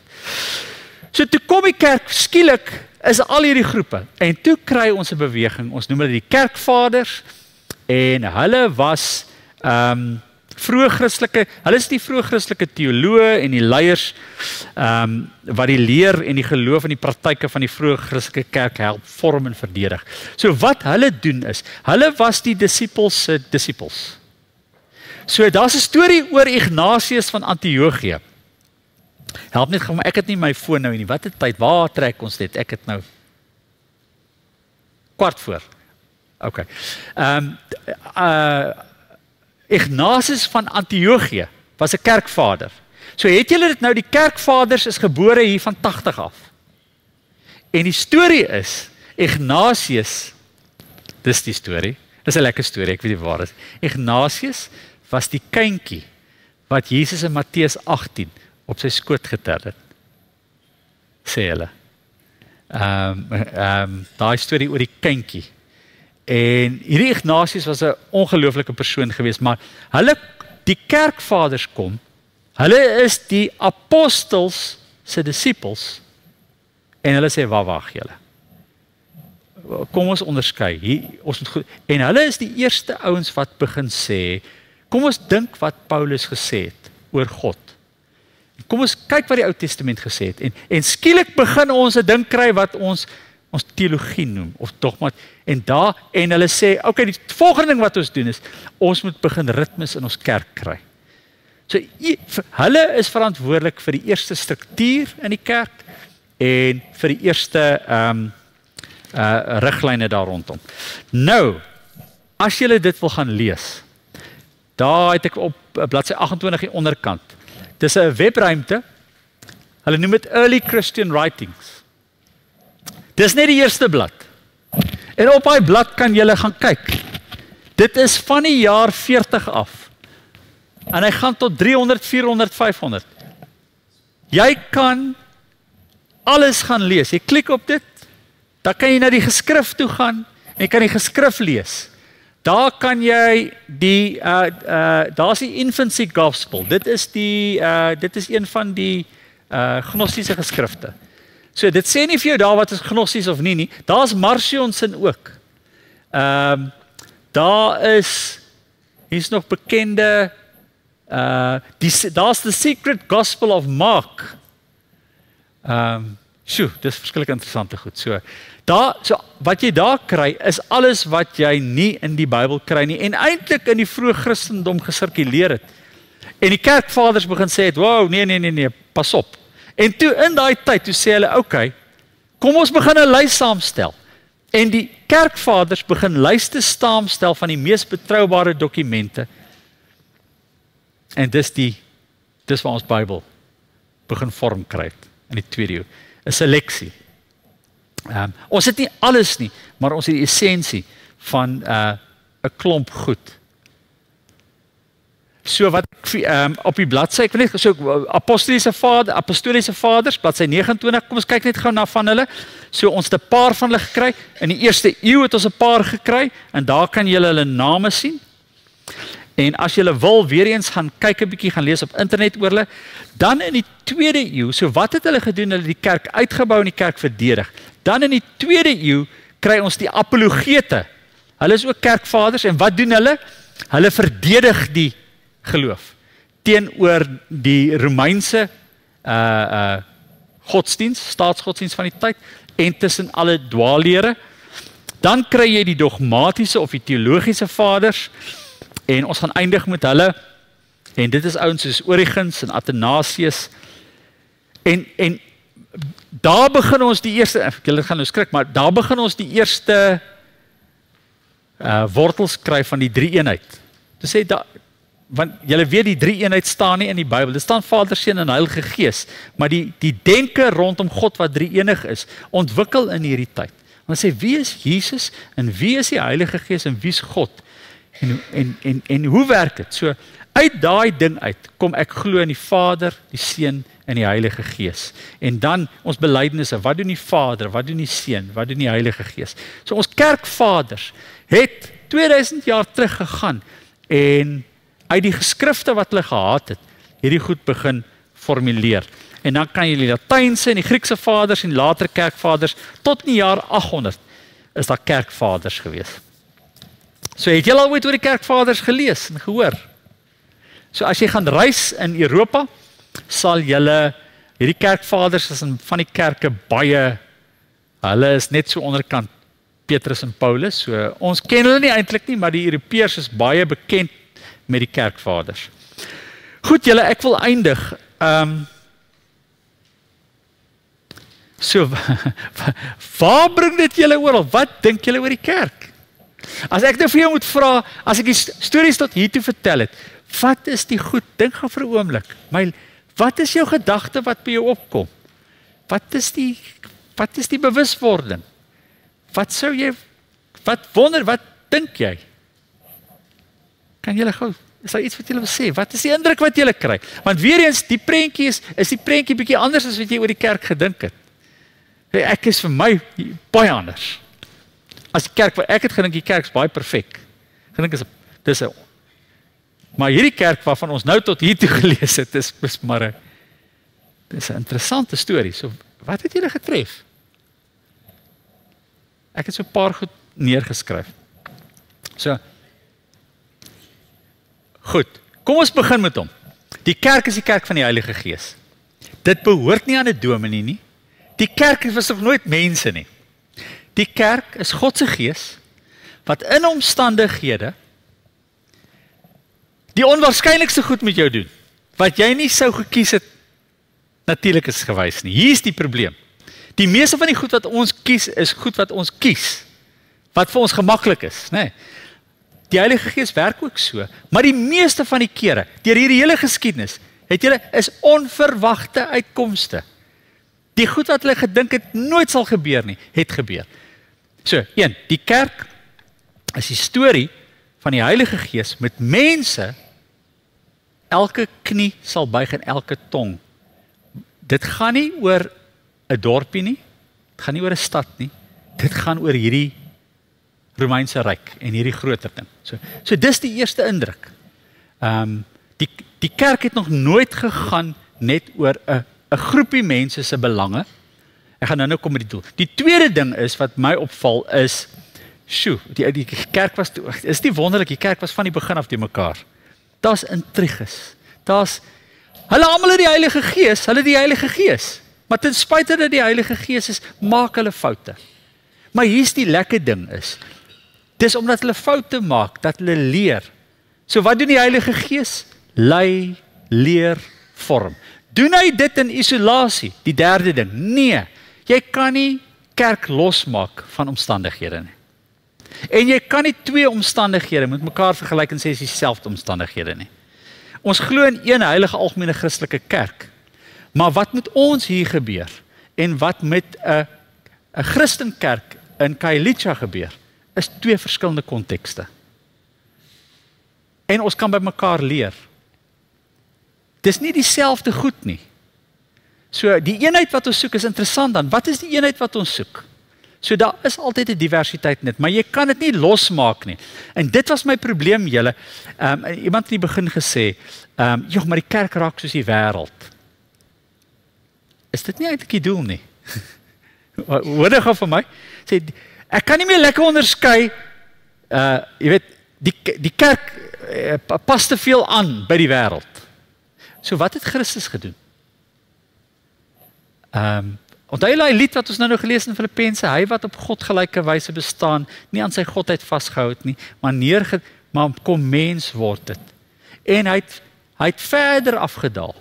So toe kom die kerk, skielik is al hierdie groepe. En toe kry ons 'n beweging. Ons noem hulle die kerkvaders. En hulle was vroeë Christelike, hulle is die vroeë Christelike teoloë en die leiers wat die leer en die geloof en die praktyke van die vroeë Christelike kerk help vorm en verdedig. So wat hulle doen is, hulle was die disippels se disippels. So daar's 'n storie oor Ignatius van Antiochië. Help net gou, ek het nie my foon nou nie. Wat 'n tyd, waar trek ons dit? Ek het nou 15:15. Okay. Ignatius van Antiochië was 'n kerkvader. So het julle dit nou, die kerkvaders is gebore hier van 80 af. En die storie is, Ignatius, dis die storie, dis 'n lekker storie, ek weet nie waar dit is. Ignatius was die kindjie wat Jesus in Matteus 18 op sy skoot getel het. Sê hulle. Daai storie oor die kindjie. En hierdie Ignatius was 'n ongelooflike persoon geweest, maar hulle, die kerkvaders kom, hulle is die apostels se disippels, en hulle sê, wag julle. Kom ons onderskei, ons moet goed, en hulle is die eerste ouens wat begin sê, kom ons dink wat Paulus gesê het oor God. Kom ons kyk wat die Ou Testament gesê het, en skielik begin ons 'n ding kry wat ons teologie noem, of dogma, en hulle sê, okay, die volgende ding wat ons doen is, ons moet begin ritmes in ons kerk kry. So, hulle is verantwoordelik vir die eerste struktuur in die kerk, en vir die eerste riglyne daar rondom. Nou, as julle dit wil gaan lees, daar het ek op bladsy 28 die onderkant, dis 'n webruimte, hulle noem dit Early Christian Writings. Dis net die eerste blad. En op daai blad kan julle gaan kyk. Dit is van die jaar 40 af. En hy gaan tot 300, 400, 500. Jy kan alles gaan lees. Jy klik op dit, dan kan jy na die geskrif toe gaan, en jy kan die geskrif lees. Daar kan jy daar's die Infancy Gospel. Dit is een van die gnostiese geskrifte. So dit sê nie vir jou daar wat is gnosties of nie. Daar's Marcion sin ook. Daar is nog bekende, daar's The Secret Gospel of Mark. Dis verskilllik interessante goed. So wat jy daar kry, is alles wat jy nie in die Bybel kry nie, en eintlik in die vroeë Christendom gesirkuleer het. En die kerkvaders begin sê het, wow, nee, pas op. En toe in daai tyd, toe sê hulle, okay, kom ons begin 'n lys saamstel. En die kerkvaders begin lyste saamstel van die mees betroubare dokumente. En dis waar ons Bybel begin vorm kry in die tweede eeu. 'n Seleksie. Ons het nie alles nie, maar ons het die essensie van 'n klomp goed. So wat op die bladsy, ek wil net so apostoliese vaders, bladsy 29, kom ons kyk net gou na van hulle. So ons het 'n paar van hulle gekry. In die eerste eeu het ons 'n paar gekry, en daar kan julle hulle name sien. En as julle wil, weer eens gaan kyk 'n bietjie, gaan lees op internet oor hulle. Dan in die tweede eeu, so wat het hulle gedoen? Hulle die kerk uitgebou en die kerk verdedig. Dan in die tweede eeu kry ons die apologete. Hulle is ook kerkvaders, en wat doen hulle? Hulle verdedig die geloof teenoor die Romeinse staatsgodsdienst van die tyd, en tussen alle dwaallere. Dan kry jy die dogmatiese of die teologiese vaders, en ons gaan eindig met hulle, en dit is ouens soos Origens en Athanasius, en daar begin ons die eerste, julle gaan nou skrik, maar daar begin ons die eerste wortels kry van die drie-eenheid. Dit sê, want julle weet die drie-eenheid staan nie in die Bybel, dit staan Vader, Seun en Heilige Gees, maar die denke rondom God wat drie-enig is, ontwikkel in hierdie tyd. Want sê, wie is Jesus, en wie is die Heilige Gees, en wie is God? En hoe werk dit? So, uit daai ding uit, kom ek glo in die Vader, die Seun en die Heilige Gees. En dan ons belydenisse, wat doen die Vader, wat doen die Seun, wat doen die Heilige Gees? So ons kerkvaders het 2000 jaar terug gegaan, en uit die geskrifte wat hulle gehad het, hierdie goed begin formuleer. En dan kan jy die Latynse en die Griekse vaders en later kerkvaders, tot in die jaar 800 is daar kerkvaders gewees. So het julle al ooit oor die kerkvaders gelees en gehoor? So as jy gaan reis in Europa, sal julle hierdie kerkvaders is in van die kerke baie, hulle is net so onderkant Petrus en Paulus, so ons ken hulle nie eintlik nie, maar die Europeërs is baie bekend met die kerkvaders. Goed julle, ek wil eindig. So, waar bring dit julle oor? Wat dink julle oor die kerk? As ek nou vir jou moet vra, as ek die stories tot hiertoe vertel het, wat is die goed? Dink gou vir 'n oomblik. Wat is jou gedagte wat by jou opkom? Wat is die bewuswording? Wat dink jy? Kan julle gou, is daar iets wat julle wil sê? Wat is die indruk wat julle kry? Want weer eens, die prentjie is die prentjie bietjie anders as wat jy oor die kerk gedink het. Ek is vir my baie anders. As die kerk, ek het gedink die kerk is baie perfek. Gedink maar hierdie kerk waarvan ons nou tot hier toe gelees het, is maar dis 'n interessante storie. So, wat het julle getref? Ek het so 'n paar goed neergeskryf. So, goed, kom ons begin met hom. Die kerk is die kerk van die Heilige Gees. Dit behoort nie aan 'n dominee nie. Die kerk was nog nooit mense nie. Die kerk is God se Gees, wat in omstandighede die onwaarskynlikste goed met jou doen, wat jy nie sou gekies het, natuurlik is gewys nie. Hier is die probleem. Die meeste van die goed wat ons kies, is goed wat ons kies, wat vir ons gemaklik is, né? Die Heilige Gees werk ook so, maar die meeste van die kere, deur hierdie hele geskiedenis, is onverwagte uitkomste. Die goed wat hulle gedink het nooit sal gebeur nie, het gebeur. So, die kerk is die storie van die Heilige Gees met mense, elke knie sal buig en elke tong. Dit gaan nie oor 'n dorpie nie, dit gaan nie oor 'n stad nie, dit gaan oor hierdie Romeinse ryk en hierdie groter ding. So dis die eerste indruk. Die kerk het nog nooit gegaan net oor 'n groepie mense se belange. Ek gaan nou kom met die doel. Die tweede ding is, wat my opval is, Sjoe, die kerk was, is nie wonderlik, die kerk was van die begin af te mekaar. Daar's intriges, hulle almal het die Heilige Gees, maar ten spyte dat die Heilige Gees is, maak hulle foute. Maar hier's die lekker ding is, dis omdat hulle foute maak, dat hulle leer. So wat doen die Heilige Gees? Lei, leer, vorm. Doen hy dit in isolasie? Die derde ding, nee, jy kan nie kerk losmaak van omstandighede nie. En jy kan nie twee omstandighede met mekaar vergelyk en sê dis dieselfde omstandighede nie. Ons glo in een heilige algemene Christelike kerk. Maar wat moet ons hier gebeur? En wat met 'n Christenkerk in Khayelitsha gebeur? Is twee verskillende kontekste. En ons kan by mekaar leer. Dis nie dieselfde goed nie. So die eenheid wat ons soek is interessant dan. Wat is die eenheid wat ons soek? So daar is altyd 'n diversiteit net, maar jy kan dit nie losmaak nie. En dit was my probleem julle. Iemand het in die begin gesê, joh, maar die kerk raak soos die wêreld. Is dit nie eintlik die doel nie? Hoor jy gou vir my? Sê ek kan nie meer lekker onderskei, jy weet, die kerk pas te veel aan by die wêreld. So wat het Christus gedoen? Onthou jy die lied wat ons nou gelees in Filippense, hy wat op God gelyke wyse bestaan, nie aan sy godheid vasgehou het nie, maar kom mens word dit. En hy het verder afgedaal.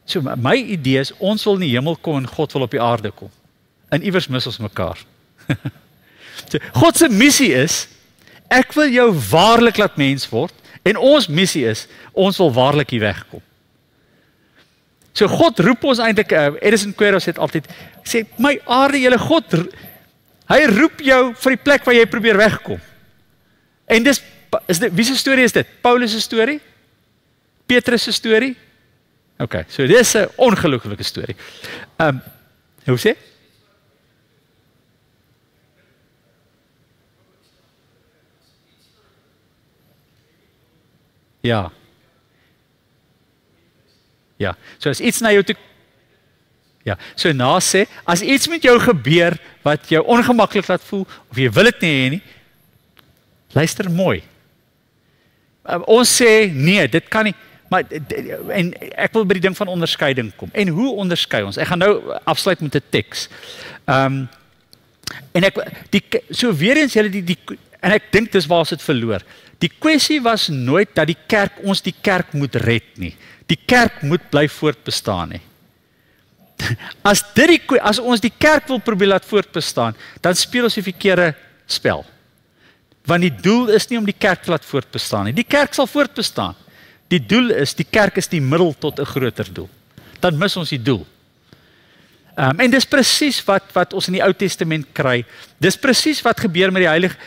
So my idee is, ons wil in die hemel kom en God wil op die aarde kom. En iewers mis ons mekaar. So, God se missie is, ek wil jou waarlik laat mens word, en ons missie is, ons wil waarlik hier wegkom. So God roep ons eintlik, Edison Quiros het altyd sê, my aarde julle God, hy roep jou vir die plek waar jy probeer wegkom. En wie se storie is dit? Paulus se storie? Petrus se storie? Ok, so dit is 'n ongelooflike storie. Hoe sê? Ja. Ja, so as iets na jou toe, ja, so na sê, as iets met jou gebeur, wat jou ongemaklik laat voel, of jy wil dit nie hê nie, luister mooi. Ons sê, nee, dit kan nie, maar, en ek wil by die ding van onderskeiding kom. En hoe onderskei ons? Ek gaan nou afsluit met 'n teks. En so weer eens, en ek dink dis waar ons dit verloor. Die kwessie was nooit dat ons die kerk moet red nie. Die kerk moet bly voortbestaan nie. As ons die kerk wil probeer laat voortbestaan, dan speel ons die verkeerde spel. Want die doel is nie om die kerk te laat voortbestaan nie. Die kerk sal voortbestaan. Die doel is, die kerk is die middel tot 'n groter doel. Dan mis ons die doel. En dis presies wat ons in die Ou Testament kry. Dis presies wat gebeur met die Heilige.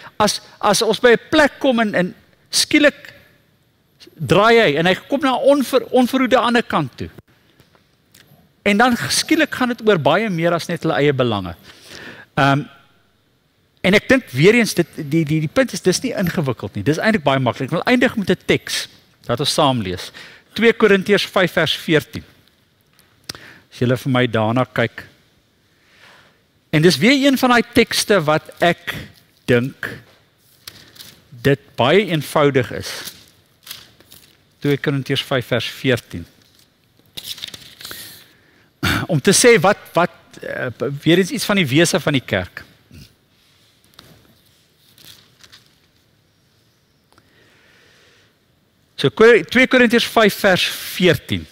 As ons by 'n plek kom en skielik draai hy en hy kom na 'n onverhoede ander kant toe. En dan skielik gaan dit oor baie meer as net hulle eie belange. En ek dink weer eens die punt is dis nie ingewikkeld nie. Dis eintlik baie maklik. Ek wil eindig met 'n teks wat ons saam lees. 2 Korintiërs 5 vers 14. As julle vir my daarna kyk. En dis weer een van daai tekste wat ek dink dit baie eenvoudig is. 2 Korintiërs 5 vers 14. Om te sê wat weer eens iets van die wese van die kerk. So 2 Korintiërs 5 vers 14.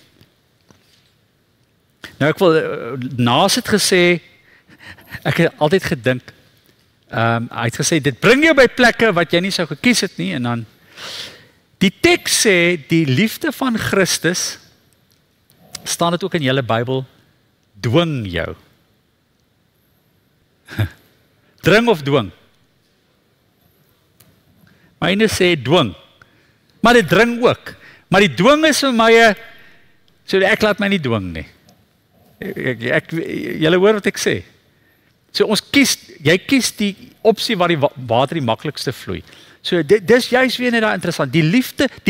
Nou ek wil naas het gesê, ek het altyd gedink, hy het gesê, dit bring jou by plekke wat jy nie sou gekies het nie, en dan, die teks sê, die liefde van Christus, staan dit ook in julle Bybel, dwing jou. Dring of dwing? Myne sê dwing, maar dit dring ook, maar die dwing is vir my, so ek laat my nie dwing nie. Julle hoor wat ek sê. So jy kies die opsie waar die water die maklikste vloei. So dis juist weer net daar interessant. Die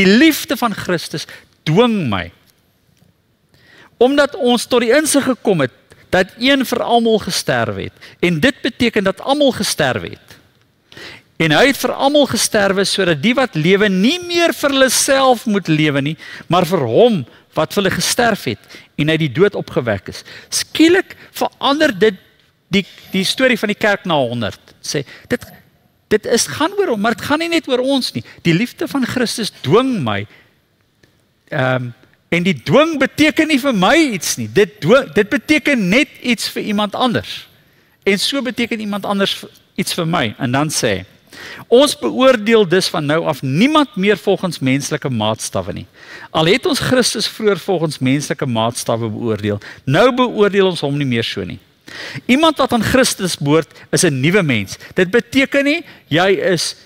liefde van Christus dwing my. Omdat ons tot die insig gekom het dat een vir almal gesterwe het. En dit beteken dat almal gesterwe het. En hy het vir almal gesterwe sodat die wat lewe nie meer vir hulle self moet lewe nie, maar vir hom wat vir hulle gesterf het en uit die dood opgewek is. Skielik verander dit die storie van die kerk na 100. Sê dit gaan oor hom, maar dit gaan nie net oor ons nie. Die liefde van Christus dwing my. En die dwing beteken nie vir my iets nie. Dit beteken net iets vir iemand anders. En so beteken iemand anders iets vir my. En dan sê hy, ons beoordeel dus van nou af niemand meer volgens menslike maatstawwe nie. Al het ons Christus vroeër volgens menslike maatstawwe beoordeel, nou beoordeel ons hom nie meer so nie. Iemand wat aan Christus behoort, is 'n nuwe mens. Dit beteken nie,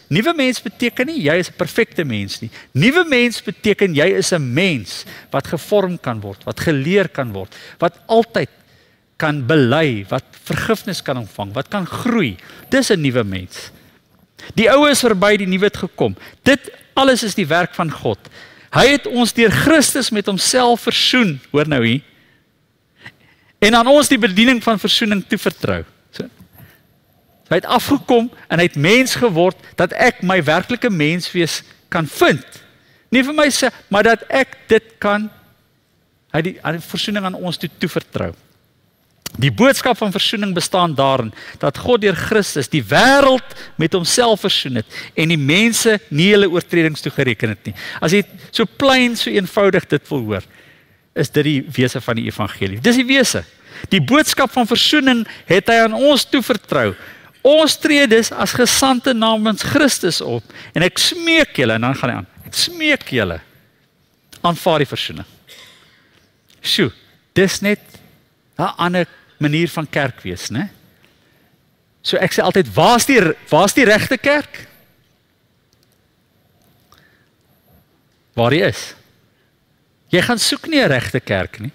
nuwe mens beteken nie, jy is 'n perfekte mens nie. Nuwe mens beteken, jy is 'n mens wat gevorm kan word, wat geleer kan word, wat altyd kan bely, wat vergifnis kan ontvang, wat kan groei. Dis 'n nuwe mens. Die ou is verby, die nuwe het gekom. Dit alles is die werk van God. Hy het ons deur Christus met homself versoen, hoor nou hier, en aan ons die bediening van versoening toevertrou. So, hy het afgekom en hy het mens geword, dat ek my werklike menswees kan vind. Nie vir my sê, maar dat ek dit kan, hy die versoening aan ons toevertrou. Die boodskap van versoening bestaan daarin, dat God deur Christus die wêreld met homself versoen het, en die mense nie hulle oortredings toegereken het nie. As jy so plain, so eenvoudig dit wil hoor, is dit die wese van die evangelie. Dis die wese. Die boodskap van versoening het hy aan ons toevertrou. Ons tree dus as gesande namens Christus op, en ek smeek julle, en dan gaan hy aan, ek smeek julle, aanvaar die versoening. Sjoe, dis net 'n ander manier van kerk wees, né? So ek sê altyd, waar's die regte kerk? Waar hy is. Jy gaan soek nie 'n regte kerk nie.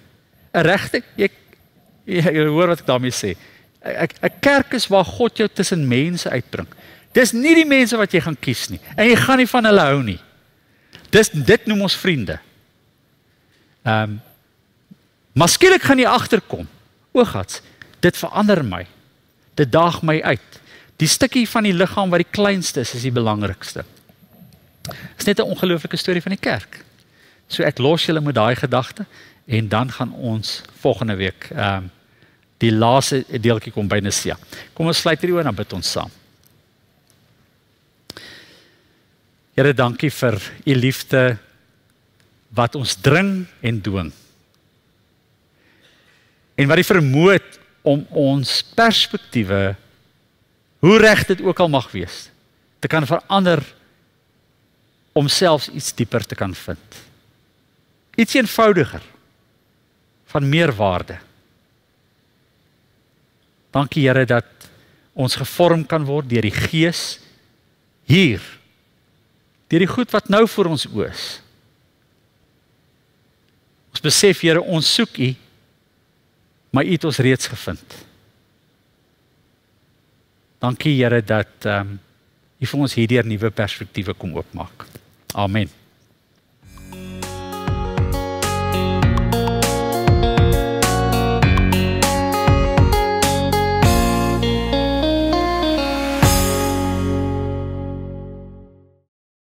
'n regte, jy hoor wat ek daarmee sê. 'n kerk is waar God jou tussen mense uitbring. Dis nie die mense wat jy gaan kies nie. En jy gaan nie van hulle hou nie. Dit noem ons vriende. Maar skielik gaan jy agterkom. O gats, dit verander my. Dit daag my uit. Die stukkie van die liggaam wat die kleinste is die belangrikste. Is net 'n ongelooflike storie van die kerk. So ek los julle met daai gedagte, en dan gaan ons volgende week die laaste deeltjie kom by Nisea. Kom ons sluit hierdie oor, dan bid ons saam. Here, dankie vir u liefde wat ons dring en dwing. En wat die vermoë het om ons perspektiewe, hoe reg dit ook al mag wees, te kan verander om selfs iets dieper te kan vind. Iets eenvoudiger, van meer waarde. Dankie Here dat ons gevorm kan word deur die Gees hier, deur die goed wat nou voor ons oë is. Ons besef Here, ons soek U, maar U het ons reeds gevind. Dankie Here dat U vir ons hierdeur nuwe perspektiewe kom oopmaak. Amen.